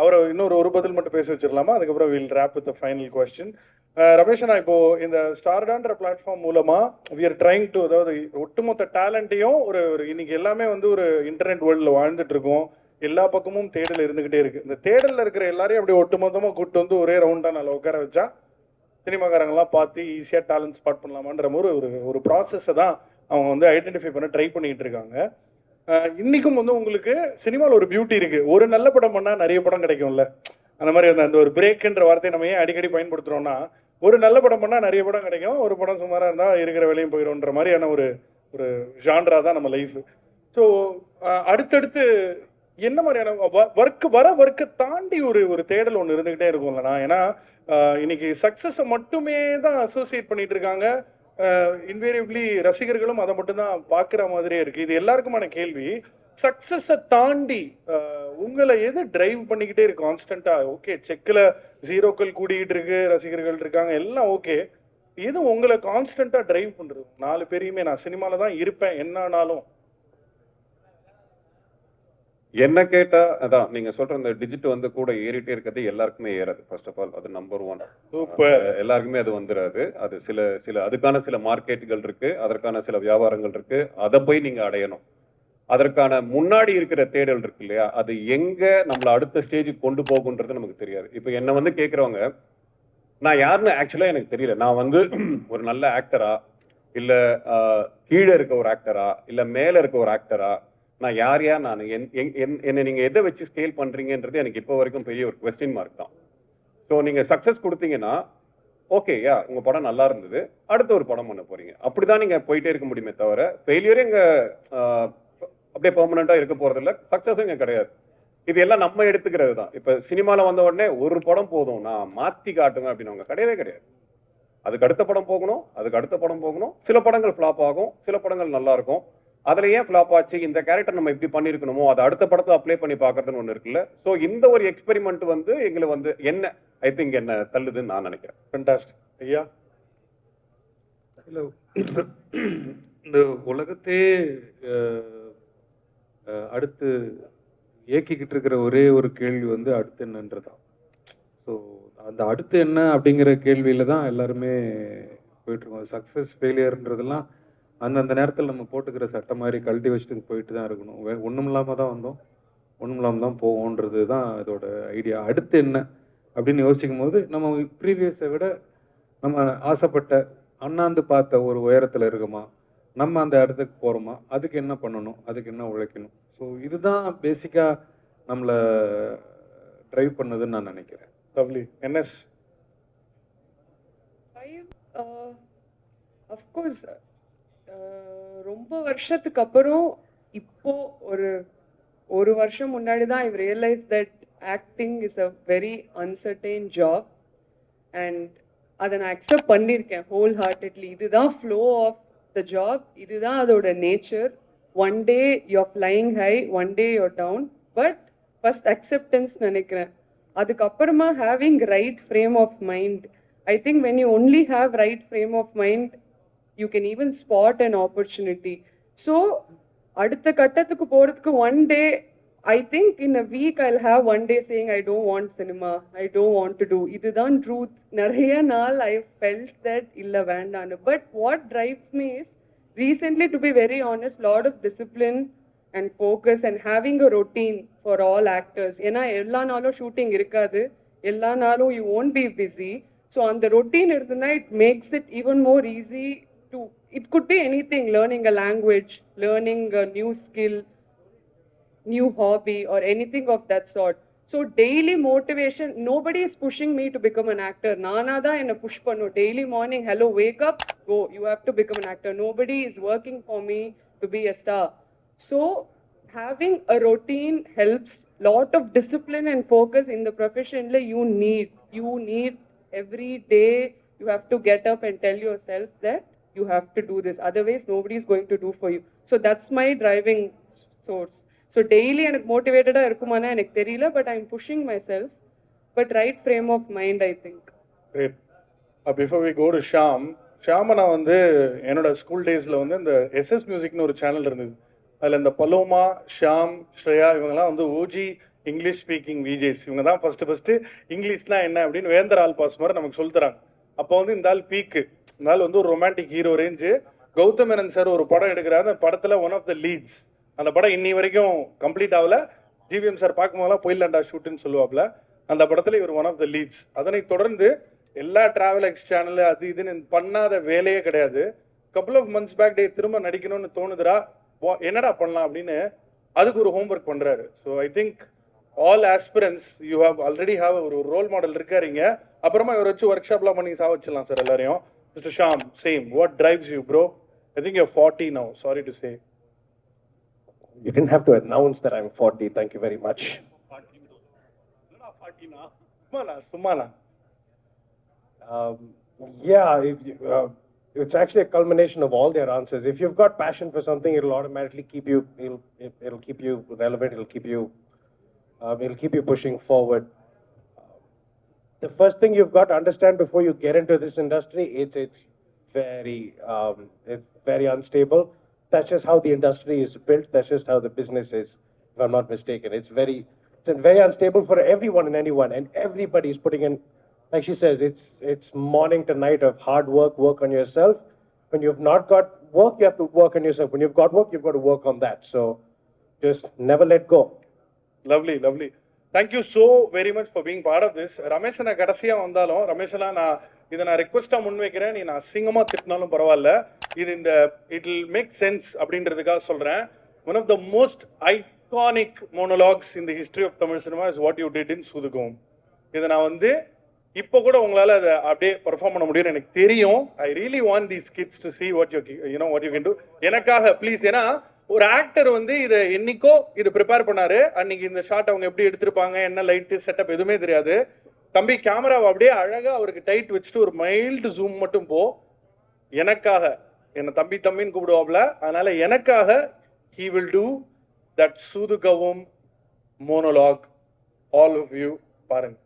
அவரை இன்னொரு ஒரு பதில் மட்டும் பேச வச்சிடலாமா, அதுக்கப்புறம் will wrap with final question. ரமேஷனா, இப்போ இந்த ஸ்டார்டான்ற பிளாட்ஃபார்ம் மூலமா வி ஆர் ட்ரைங் டு, அதாவது ஒட்டுமொத்த டேலண்ட்டையும் ஒரு இன்னைக்கு எல்லாமே வந்து ஒரு இன்டர்நெட் வேர்ல்டில் வாழ்ந்துட்டு இருக்கோம், எல்லா பக்கமும் தேடல் இருந்துகிட்டே இருக்கு. இந்த தேடல்ல இருக்கிற எல்லாரையும் அப்படியே ஒட்டுமொத்தமாக கூப்பிட்டு வந்து ஒரே ரவுண்டா நல்லா உட்கார வச்சா சினிமாக்காரங்களாம் பார்த்து ஈஸியாக டேலண்ட் ஸ்பாட் பண்ணலாமான்ற ஒரு ப்ராசஸை தான் அவங்க வந்து ஐடென்டிஃபை பண்ண ட்ரை பண்ணிட்டு இருக்காங்க. இன்னைக்கும் வந்து உங்களுக்கு சினிமாவில் ஒரு பியூட்டி இருக்கு, ஒரு நல்ல படம் பண்ணா நிறைய படம் கிடைக்கும்ல, அந்த மாதிரி அந்த ஒரு பிரேக்ன்ற வார்த்தையை நம்ம ஏன் அடிக்கடி பயன்படுத்துறோம்னா, ஒரு நல்ல படம் பண்ணா நிறைய படம் கிடைக்கும், ஒரு படம் சுமாரா இருந்தா இருக்கிற வேலையும் போயிடும்ன்ற மாதிரியான ஒரு ஜான்ரா தான் நம்ம லைஃப். ஸோ அடுத்தடுத்து என்ன மாதிரியான ஒர்க்கை தாண்டி ஒரு தேடல் ஒன்று இருந்துகிட்டே இருக்கும்லண்ணா. ஏன்னா இன்னைக்கு சக்சஸை மட்டுமே தான் அசோசியேட் பண்ணிட்டு இருக்காங்க. இன்வேரியபிளி ரசிகர்களும் அதை மட்டும் தான் பார்க்குற மாதிரியே இருக்கு. இது எல்லாருக்குமான கேள்வி. சக்சஸை தாண்டி உங்களை எது டிரைவ் பண்ணிக்கிட்டே இருக்கு கான்ஸ்டன்டா? ஓகே, செக்கில் ஜீரோக்கள் கூடிக்கிட்டு இருக்கு, ரசிகர்கள் இருக்காங்க, எல்லாம் ஓகே. எது உங்களை கான்ஸ்டன்டா டிரைவ் பண்றது? 4 பேரையுமே நான் சினிமால தான் இருப்பேன் என்னானாலும். என்ன கேட்டா அதான் நீங்க சொல்ற இந்த டிஜிட் வந்து கூட ஏறிட்டே இருக்கிறது எல்லாருக்குமே ஏறாது. ஃபர்ஸ்ட் ஆஃப் ஆல் அது நம்பர் 1. சூப்பர். எல்லாருக்குமே அது வந்துடாது. அது சில அதுக்கான சில மார்க்கெட்டுகள் இருக்கு, அதற்கான சில வியாபாரங்கள் இருக்கு, அதை போய் நீங்க அடையணும். அதற்கான முன்னாடி இருக்கிற தேடல் இருக்கு இல்லையா, அது எங்க நம்மள அடுத்த ஸ்டேஜுக்கு கொண்டு போகுன்றது நமக்கு தெரியாது. இப்போ என்ன வந்து கேட்குறவங்க, நான் யாருன்னு ஆக்சுவலா எனக்கு தெரியல. நான் வந்து ஒரு நல்ல ஆக்டரா, இல்ல கீழே இருக்க ஒரு ஆக்டரா, இல்ல மேல இருக்க ஒரு ஆக்டரா, நான் யாரையா நான் என்ன நீங்க எதை வச்சு ஸ்கேல் பண்றீங்கன்றது எனக்கு இப்போ வரைக்கும் பெரிய ஒரு கொஸ்டின் மார்க் தான். ஸோ நீங்க சக்சஸ் கொடுத்தீங்கன்னா ஓகேயா, உங்க படம் நல்லா இருந்தது, அடுத்த ஒரு படம் பண்ண போறீங்க, அப்படிதான் நீங்க போயிட்டே இருக்க முடியுமே தவிர ஃபெயிலியரே இங்க அப்படியே பெர்மனண்டா இருக்க போறது இல்லை, சக்சஸும் இங்க கிடையாது. இது எல்லாம் நம்ம எடுத்துக்கிறது தான். இப்ப சினிமால வந்த உடனே ஒரு படம் போதும் நான் மாத்தி காட்டுவேன் அப்படின்னு கிடையவே கிடையாது. அதுக்கு அடுத்த படம் போகணும், அதுக்கு அடுத்த படம் போகணும். சில படங்கள் ஃபிளாப் ஆகும், சில படங்கள் நல்லா இருக்கும். அதுல ஏன் ஃபிளாப் ஆச்சு, இந்த கேரக்டர் நம்ம இப்படி பண்ணிருக்கணுமோ அதை அடுத்த படத்தை அப்ளை பண்ணி பாக்குறதுன்னு ஒண்ணு இருக்குல்ல. ஸோ இந்த ஒரு எக்ஸ்பெரிமெண்ட் வந்து எங்களை வந்து என்ன ஐ திங்க் என்ன தள்ளுதுன்னு நான் நினைக்கிறேன். ஃபண்டாஸ்டிக். ஐயா, இல்ல இந்த உலகத்தையே அடுத்து இயக்கிக்கிட்டு இருக்கிற ஒரே ஒரு கேள்வி வந்து அடுத்து என்னன்றதான். ஸோ அந்த அடுத்து என்ன அப்படிங்கிற கேள்வியில தான் எல்லாருமே போயிட்டு இருக்கோம். சக்ஸஸ் ஃபெயிலியர்ன்றதெல்லாம் அந்தந்த நேரத்தில் நம்ம போட்டுக்கிற சட்டை மாதிரி கழட்டி வச்சுட்டு போயிட்டு தான் இருக்கணும். ஒன்றும் இல்லாமல் தான் வந்தோம், ஒன்றும் இல்லாமல் தான் போவோன்றது தான் இதோட ஐடியா. அடுத்து என்ன அப்படின்னு யோசிக்கும் போது நம்ம ப்ரீவியஸை விட நம்ம ஆசைப்பட்ட அண்ணாந்து பார்த்த ஒரு உயரத்தில் இருக்கோமா, நம்ம அந்த இடத்துக்கு போகிறோமா, அதுக்கு என்ன பண்ணணும், அதுக்கு என்ன உழைக்கணும். ஸோ இதுதான் பேசிக்காக நம்மளை ட்ரைவ் பண்ணதுன்னு நான் நினைக்கிறேன். லவ்லி. என்எஸ்? அஃப்கோர்ஸ் ரொம்ப வருஷத்துக்கு அப்புறம் இப்போ ஒரு வருஷம் முன்னாடி தான் I realize that acting is a very uncertain job. And அதை நான் அக்செப்ட் பண்ணியிருக்கேன் ஹோல் ஹார்ட்டட்லி. இதுதான் ஃப்ளோ ஆஃப் த ஜாப், இதுதான் அதோட nature. One day you're flying high, one day you're down. But first acceptance நினைக்கிறேன். அதுக்கப்புறமா having right frame of mind. I think when you only have right frame of mind you can even spot an opportunity. So அடுத்த கட்டத்துக்கு போறதுக்கு one day, I think in a week I'll have one day saying I don't want cinema, I don't want to do. இதுதான் truth. நிறைய நாள் I felt that இல்ல வேண்டான்னு. But what drives me is recently, to be very honest, lot of discipline and focus and having a routine for all actors. ஏன்னா எல்லா நாளும் shooting இருக்காது, எல்லா நாளும் you won't be busy. So on the routine இருந்ததுன்னா it makes it even more easy to, it could be anything, learning a language, learning a new skill, new hobby or anything of that sort. So daily motivation, nobody is pushing me to become an actor. Nana da enna push pannu daily morning, hello, wake up, go, you have to become an actor. Nobody is working for me to be a star. So having a routine helps. Lot of discipline and focus in the profession you need every day. You have to get up and tell yourself that you have to do this, otherwise nobody is going to do for you. So that's my driving source. So daily enak motivated ah irukumana enak theriyala, but I'm pushing myself. But right frame of mind, I think. Great. Before we go to Sham நான் வந்து என்னோட school டேஸ்ல வந்து இந்த SS மியூசிக்னு ஒரு channel இருந்தது. அதில் இந்த பலோமா, ஷாம், ஸ்ரேயா இவங்கெல்லாம் வந்து ஓஜி இங்கிலீஷ் ஸ்பீக்கிங் விஜேஸ். இவங்க தான் ஃபர்ஸ்ட் இங்கிலீஷ்னா என்ன அப்படின்னு வேந்தர் ஆல் பாஸ் மாதிரி நமக்கு சொல்லித்தராங்க. அப்போ வந்து இந்த ஆள் பீக்கு, இந்த ஆள் வந்து ஒரு romantic hero range. Gautham Menon sir ஒரு படம் எடுக்கிறாரு, அந்த படத்துல ஒன் ஆஃப் த லீட்ஸ். அந்த படம் இன்னி வரைக்கும் கம்ப்ளீட் ஆகல. ஜிவிஎம் சார் பார்க்கும்போதெல்லாம் போயிடலாண்டா ஷூட்டுன்னு சொல்லுவாப்ல. அந்த படத்துல இவர் ஒன் ஆஃப் த லீட்ஸ். அதனை தொடர்ந்து எல்லா டிராவல் எக்ஸ் சேனல் அது இதுன்னு பண்ணாத வேலையே கிடையாது. கப்புள் ஆஃப் மந்த்ஸ் பேக் டே திரும்ப நடிக்கணும்னு தோணுதுரா, என்னடா பண்ணலாம் அப்படின்னு அதுக்கு ஒரு ஹோம்ஒர்க் பண்றாரு. So I think all aspirants you have already have ஒரு ரோல் மாடல் இருக்காருங்க. அப்புறமா இவரை வச்சு ஒர்க் ஷாப்லாம் பண்ணி சாவச்சிடலாம் சார் எல்லாரையும். Mr. Sham, same. What drives you, bro? I think you're 40 now. Sorry to say. You didn't have to announce that I'm 40. Thank you very much. Sumana. Yeah, it's actually a culmination of all their answers. If you've got passion for something, it'll automatically keep you, it'll keep you relevant, it'll keep you pushing forward. The first thing you've got to understand before you get into this industry, it's very unstable. That's just how the industry is built. That's just how the business is, if I'm not mistaken. It's very unstable for everyone and anyone, and everybody's putting in, like she says, it's morning to night of hard work on yourself. When you've not got work, you have to work on yourself. When you've got work, you've got to work on that. So just never let go. Lovely lovely thank you so very much for being part of this. Ramesh நான் கடைசியாக வந்தாலும் ரமேஷெல்லாம் நான் ரெக்வஸ்ட்டாக முன்வைக்கிறேன். நீ நான் அசிங்கமாக திட்டினாலும் பரவாயில்ல, இது இந்த இட் வில் மேக் சென்ஸ் அப்படின்றதுக்காக சொல்கிறேன். One of the most iconic monologues in the history of Tamil cinema is what you did in சூதுகவும். இதை நான் இப்போ கூட உங்களால் அதை அப்படியே பர்ஃபார்ம் பண்ண முடியும்னு எனக்கு தெரியும். I really want these kids to see what you what you can do. எனக்காக ப்ளீஸ். ஏன்னா ஒரு ஆக்டர் இதை என்னைக்கோ இது ப்ரிப்பேர் பண்ணாரு, அன்னைக்கு இந்த ஷாட் அவங்க எப்படி எடுத்திருப்பாங்க, என்ன லைட்டு செட்டப் எதுவுமே தெரியாது. தம்பி கேமராவை அப்படியே அழகா அவருக்கு டைட் வச்சுட்டு ஒரு மைல்டு ஜூம் மட்டும் எனக்காக என்னை தம்பின்னு கூப்பிடுவாப்ல. அதனால எனக்காக he will do that சூதுகவும் monologue. all of you பாருங்க.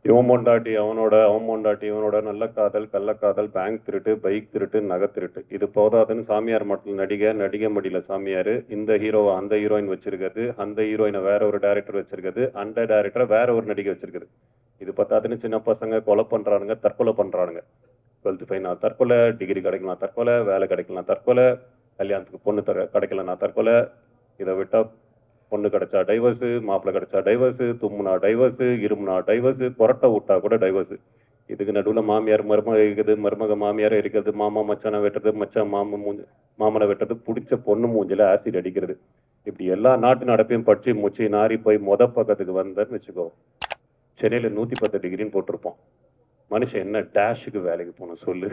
இவன் பொண்டாட்டி அவனோட, அவன் பொண்டாட்டி இவனோட, நல்ல காதல் கள்ளக்காதல், பேங்க் திருட்டு, பைக் திருட்டு, நகை திருட்டு, இது போதாதுன்னு சாமியார் மட்டும் நடிகை மடியில சாமியார், இந்த ஹீரோவை அந்த ஹீரோயின் வச்சிருக்கிறது, அந்த ஹீரோயினை வேற ஒரு டைரக்டர் வச்சிருக்கிறது, அந்த டைரக்டரை வேற ஒரு நடிகை வச்சிருக்குது. இது பத்தாதுன்னு சின்ன பசங்க கொலை பண்றானுங்க, தற்கொலை பண்றானுங்க. 12th ஃபைனல் தற்கொலை, டிகிரி கிடைக்கலாம் தற்கொலை, வேலை கிடைக்கலாம் தற்கொலை, கல்யாணத்துக்கு பொண்ணு கிடைக்கலன்னா தற்கொலை, இதை விட்டா பொண்ணு கிடைச்சா டைவர்ஸு, மாப்பிள்ளை கிடைச்சா டைவர்ஸு, தும்முனா டைவர்ஸு, இருமுனா டைவர்ஸு, புரட்டை விட்டா கூட டைவர்ஸு. இதுக்கு நடுவில் மாமியார் மருமக இருக்குது, மருமக மாமியார் இருக்கிறது, மாமா மச்சானை வெட்டுறது, மச்சான் மாமனை வெட்டுறது, பிடிச்ச பொண்ணு மூஞ்சில ஆசிட் அடிக்கிறது. இப்படி எல்லா நாட்டு நடப்பையும் பற்றி முச்சி நாரி போய் பக்கத்துக்கு வந்தேன்னு வச்சுக்கோ, சென்னையில் 110 டிகிரின்னு போட்டிருப்போம். மனுஷன் என்ன டேஷுக்கு வேலைக்கு போகணும் சொல்லு.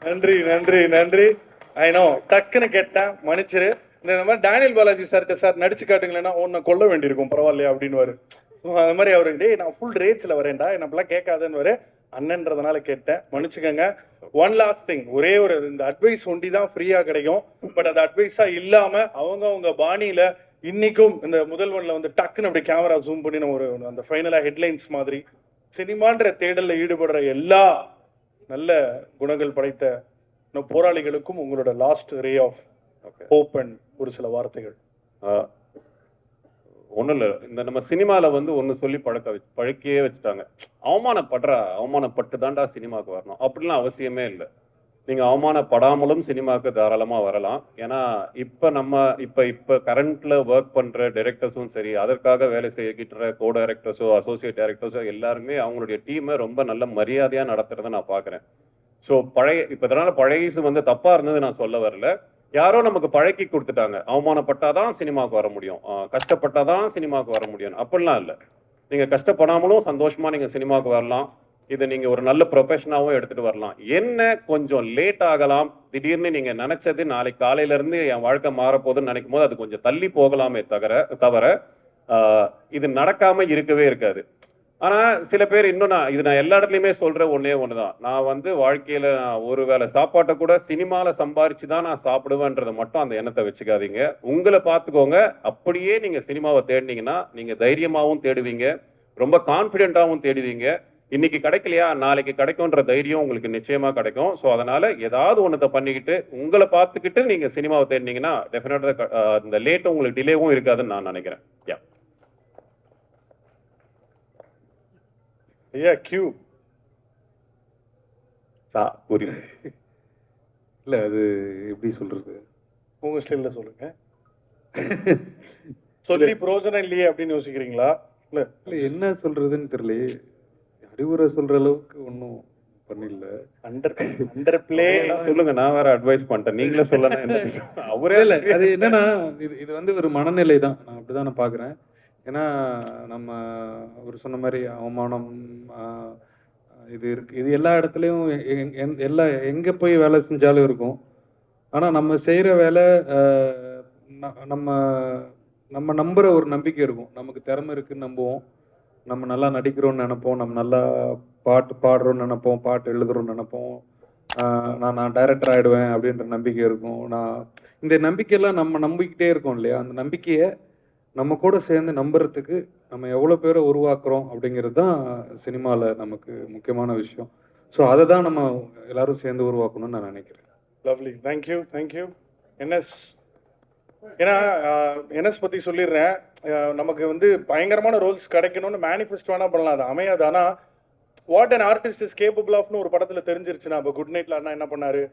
நன்றி நன்றி நன்றி. ஐநோ டக்குன்னு கேட்டேன், மன்னிச்சிரு. இந்த மாதிரி டேனியல் பாலாஜி சார்கிட்ட சார் நடிச்சு காட்டுங்களேன்னா உன்னை கொல்ல வேண்டியிருக்கும் பரவாயில்லையா அப்படின்னு. அது மாதிரி அவரு டே நான் ஃபுல் ரேட்ஸ்ல வரேன்டா, என்னப்பெல்லாம் கேட்காதுன்னு அண்ணன்றதுனால கேட்டேன், மன்னிச்சுக்கங்க. ஒன் லாஸ்ட் திங், ஒரே ஒரு இந்த அட்வைஸ் ஒண்டி தான் ஃப்ரீயா கிடைக்கும். பட் அது அட்வைஸா இல்லாம அவங்க பாணியில இன்னைக்கும் இந்த முதல்வன்ல டக்குன்னு அப்படி கேமரா ஜூம் பண்ணி நம்ம ஒரு அந்த ஃபைனலா ஹெட்லைன்ஸ் மாதிரி சினிமான்ற தேடல்ல ஈடுபடுற எல்லா நல்ல குணங்கள் படைத்த போராளிகளுக்கும் உங்களோட last ray of hope and ஒரு சில வார்த்தைகள். ஒன்றும் இல்லை, இந்த நம்ம சினிமாவில் ஒன்று சொல்லி பழக்கியே வச்சுட்டாங்க. அவமானப்பட்டு தாண்டா சினிமாவுக்கு வரணும் அப்படிலாம் அவசியமே இல்லை. நீங்கள் அவமானப்படாமலும் சினிமாவுக்கு தாராளமாக வரலாம். ஏன்னா இப்போ கரண்ட்ல ஒர்க் பண்ணுற டைரக்டர்ஸும் சரி, அதற்காக வேலை செய்கின்ற கோ டைரக்டர்ஸோ அசோசியேட் டைரக்டர்ஸோ எல்லாருமே அவங்களுடைய டீமை ரொம்ப நல்ல மரியாதையாக நடத்துறதை நான் பார்க்குறேன். ஸோ இப்போ இதனால பழையசு தப்பாக இருந்தது நான் சொல்ல வரல. யாரோ நமக்கு பழக்கி கொடுத்துட்டாங்க, அவமானப்பட்டாதான் சினிமாவுக்கு வர முடியும், கஷ்டப்பட்டாதான் சினிமாவுக்கு வர முடியும். அப்படிலாம் இல்லை. நீங்க கஷ்டப்படாமலும் சந்தோஷமா நீங்க சினிமாவுக்கு வரலாம். இதை நீங்க ஒரு நல்ல ப்ரொஃபஷனாவும் எடுத்துட்டு வரலாம். என்ன கொஞ்சம் லேட் ஆகலாம், திடீர்னு நீங்க நினைச்சது நாளைக்கு காலையில இருந்து என் வாழ்க்கை மாறப்போகுதுன்னு நினைக்கும் போது அது கொஞ்சம் தள்ளி போகலாமே தவிர இது நடக்காம இருக்கவே இருக்காது. ஆனா சில பேர் இன்னும் நான் எல்லா இடத்துலயுமே சொல்ற ஒன்னே ஒண்ணுதான், நான் வாழ்க்கையில ஒரு வேளை சாப்பாட்டை கூட சினிமால சம்பாரிச்சுதான் நான் சாப்பிடுவேன்றதை மட்டும் அந்த எண்ணத்தை வச்சுக்காதீங்க. உங்களை பார்த்துக்கோங்க. அப்படியே நீங்க சினிமாவை தேடினீங்கன்னா நீங்க தைரியமாவும் தேடுவீங்க, ரொம்ப கான்பிடென்டாவும் தேடுவீங்க. இன்னைக்கு கிடைக்கலையா நாளைக்கு கிடைக்கும்ன்ற தைரியம் உங்களுக்கு நிச்சயமா கிடைக்கும். ஸோ அதனால ஏதாவது ஒன்றத்தை பண்ணிக்கிட்டு உங்களை பார்த்துக்கிட்டு நீங்க சினிமாவை தேடினீங்கன்னா டெஃபினட்டா இந்த லேட்டும் உங்களுக்கு டிலேவும் இருக்காதுன்னு நான் நினைக்கிறேன். கியூ இல்ல அது எப்படி சொல்றது, உங்க ஸ்டைல்ல சொல்லுங்க. சொல்லி பிரோஜனம் இல்லையே அப்படின்னு யோசிக்கிறீங்களா? இல்ல என்ன சொல்றதுன்னு தெரியலையே, அறிவுரை சொல்ற அளவுக்கு ஒன்றும் பண்ணல. அண்டர் பிளே சொல்லுங்க, நான் வேற அட்வைஸ் பண்ணிட்டேன், நீங்களே சொல்லணும். அவரே இல்லை, அது என்னன்னா இது ஒரு மனநிலை தான், நான் அப்படிதான் நான் பாக்குறேன். ஏன்னா நம்ம அவர் சொன்ன மாதிரி அவமானம் இது இருக்கு, இது எல்லா இடத்துலையும் எங்க போய் வேலை செஞ்சாலும் இருக்கும். ஆனா நம்ம செய்யற வேலை நம்ம நம்புற ஒரு நம்பிக்கை இருக்கும், நமக்கு திறமை இருக்குன்னு நம்புவோம். நம்ம நல்லா நடிக்கிறோம்னு நினைப்போம், நம்ம நல்லா பாட்டு பாடுறோம்னு நினைப்போம், பாட்டு எழுதுறோம்னு நினைப்போம். நான் டைரக்டர் ஆகிடுவேன் அப்படின்ற நம்பிக்கை இருக்கும். இந்த நம்பிக்கையெல்லாம் நம்ம நம்பிக்கிட்டே இருக்கோம் இல்லையா? அந்த நம்பிக்கையை நம்ம கூட சேர்ந்து நம்புறதுக்கு நம்ம எவ்வளோ பேரை உருவாக்குறோம் அப்படிங்கிறது தான் சினிமாவில் நமக்கு முக்கியமான விஷயம். ஸோ அதை தான் நம்ம எல்லாரும் சேர்ந்து உருவாக்கணும்னு நான் நினைக்கிறேன். Lovely, thank you thank you. என்எஸ், ஏன்னா என்எஸ் பற்றி சொல்லிடுறேன். நமக்கு வந்து பயங்கரமான ரோல்ஸ் கிடைக்கணும்னு மேனிஃபெஸ்ட் வேணா பண்ணலாம், அது அமையாது. ஆனால் what an artist is capable ஆஃப்னு ஒரு படத்தில் தெரிஞ்சிருச்சுன்னா, இப்போ குட் நைட்ல அண்ணா என்ன பண்ணாரு,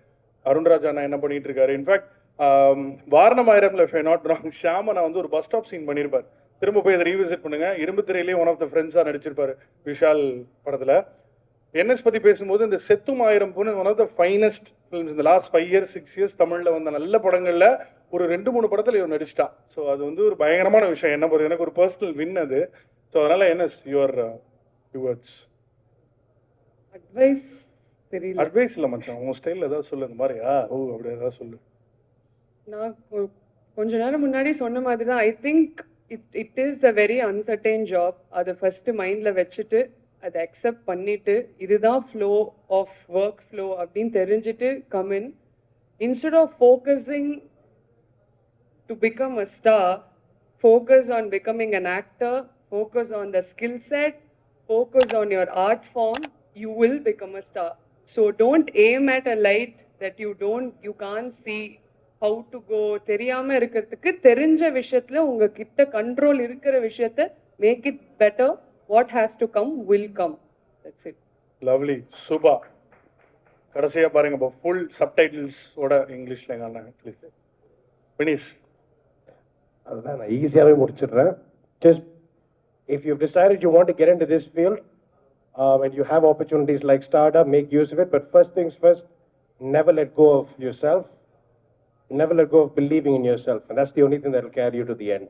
அருண்ராஜ் அண்ணா என்ன பண்ணிட்டு இருக்காரு. இன்ஃபேக்ட் வாரணமாயிரம்ல இஃப் ஐ நாட் ராங், ஷாமனா வந்து ஒரு பஸ் ஸ்டாப் சீன் பண்ணியிருப்பார். திரும்ப போய் அதை ரீவிசிட் பண்ணுங்க. இரும்பு திரையிலேயே ஒன் ஆஃப் த ஃப்ரெண்ட்ஸாக நடிச்சிருப்பாரு விஷால் படத்தில். என்எஸ் பற்றி பேசும்போது இந்த செத்தும் ஆயிரம் பொண்ணு one of the finest films இந்த லாஸ்ட் 5 years 6 years தமிழில் வந்த நல்ல படங்களில் ஒரு 2-3 படத்தில் இவர் நடிச்சிட்டா. ஸோ அது வந்து ஒரு பயங்கரமான விஷயம். என்ன பொறுத்து எனக்கு ஒரு பர்சனல் வின் அது. ஸோ அதனால என்எஸ் யுவர் யுவர்ஸ் அட்வைஸ் தெரியல. அட்வைஸ் இல்லை மச்சான், உன் ஸ்டைலில் ஏதாவது சொல்லு. இந்த மாதிரியா அப்படி ஏதாவது சொல்லு. நான் கொஞ்ச நேரம் முன்னாடி சொன்ன மாதிரி தான். I think it is a very uncertain job. அதை ஃபர்ஸ்ட் மைண்டில் வச்சுட்டு அதை அக்செப்ட் பண்ணிட்டு இதுதான் ஃப்ளோ ஆஃப் ஒர்க் ஃப்ளோ அப்படின்னு தெரிஞ்சுட்டு come in. Instead of focusing to become a star, focus on becoming an actor, focus on the skill set, focus on your art form, you will become a star. So don't aim at a light that you can't see how to go. தெரியாம இருக்கிறதுக்கு தெரிஞ்ச விஷயத்துல உங்ககிட்ட control இருக்கிற விஷயத்தை make it better. What has to come will come. That's it. Lovely, super. கடைசியா பாருங்க இப்போ ஃபுல் சப்டைட்டில்ஸ் ஓட இங்கிலீஷ்ல எங்க ப்ளீஸ் ஃபினிஷ். அதுதான் நான் ஈஸியாகவே முடிச்சிடுறேன். Just if you've decided you want to get into this field and you have opportunities like startup, make use of it. But first things first, never let go of yourself. Never let go of believing in yourself. And that's the only thing that will carry you to the end.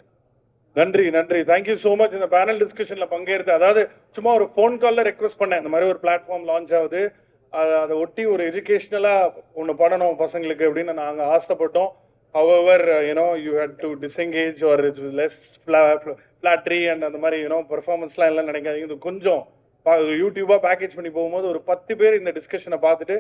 நன்றி நன்றி, thank you so much. இந்த panel டிஸ்கஷன்ல பங்கேற்று, அதாவது சும்மா ஒரு phone காலில் request பண்ணேன், இந்த மாதிரி ஒரு பிளாட்ஃபார்ம் லான்ச் ஆகுது, அதை ஒட்டி ஒரு எஜுகேஷ்னலாக ஒன்று பண்ணணும் பசங்களுக்கு அப்படின்னு நாங்கள் ஆசைப்பட்டோம். However, you had to disengage or it's less flattery and அந்த மாதிரி பெர்ஃபார்மன்ஸ்லாம் எல்லாம் நினைக்காதீங்க. இது கொஞ்சம் யூடியூபாக பேக்கேஜ் பண்ணி போகும்போது ஒரு 10 பேர் இந்த டிஸ்கஷனை பார்த்துட்டு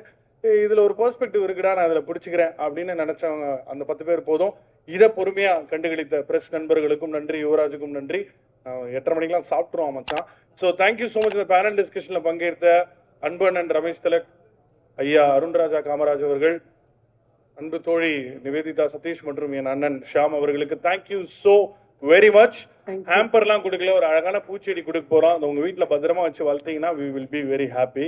இதில் ஒரு பெர்ஸ்பெக்டிவ் இருக்குடா, நான் அதில் பிடிச்சிக்கிறேன் அப்படின்னு நினச்சவங்க அந்த 10 பேர் போதும். இதை பொறுமையாக கண்டுகளித்த ப்ரெஸ் நண்பர்களுக்கும் நன்றி, யுவராஜுக்கும் நன்றி. 8:30 மணிக்கெலாம் சாப்பிட்ருவோம் மச்சான். So thank you so much. இந்த பேனல் டிஸ்கஷனில் பங்கேற்ற அன்பண்ணன் ரமேஷ் திலக், ஐயா அருண்ராஜா காமராஜ் அவர்கள், அன்பு தோழி நிவேதிதா சதீஷ் மற்றும் என் அண்ணன் ஷாம் அவர்களுக்கு தேங்க்யூ ஸோ வெரி மச். ஹேம்பர்லாம் கொடுக்கல, ஒரு அழகான பூச்செடி கொடுக்க போகிறோம். அதை உங்கள் வீட்டில் பத்திரமா வச்சு வளர்த்தீங்கன்னா we will be very happy.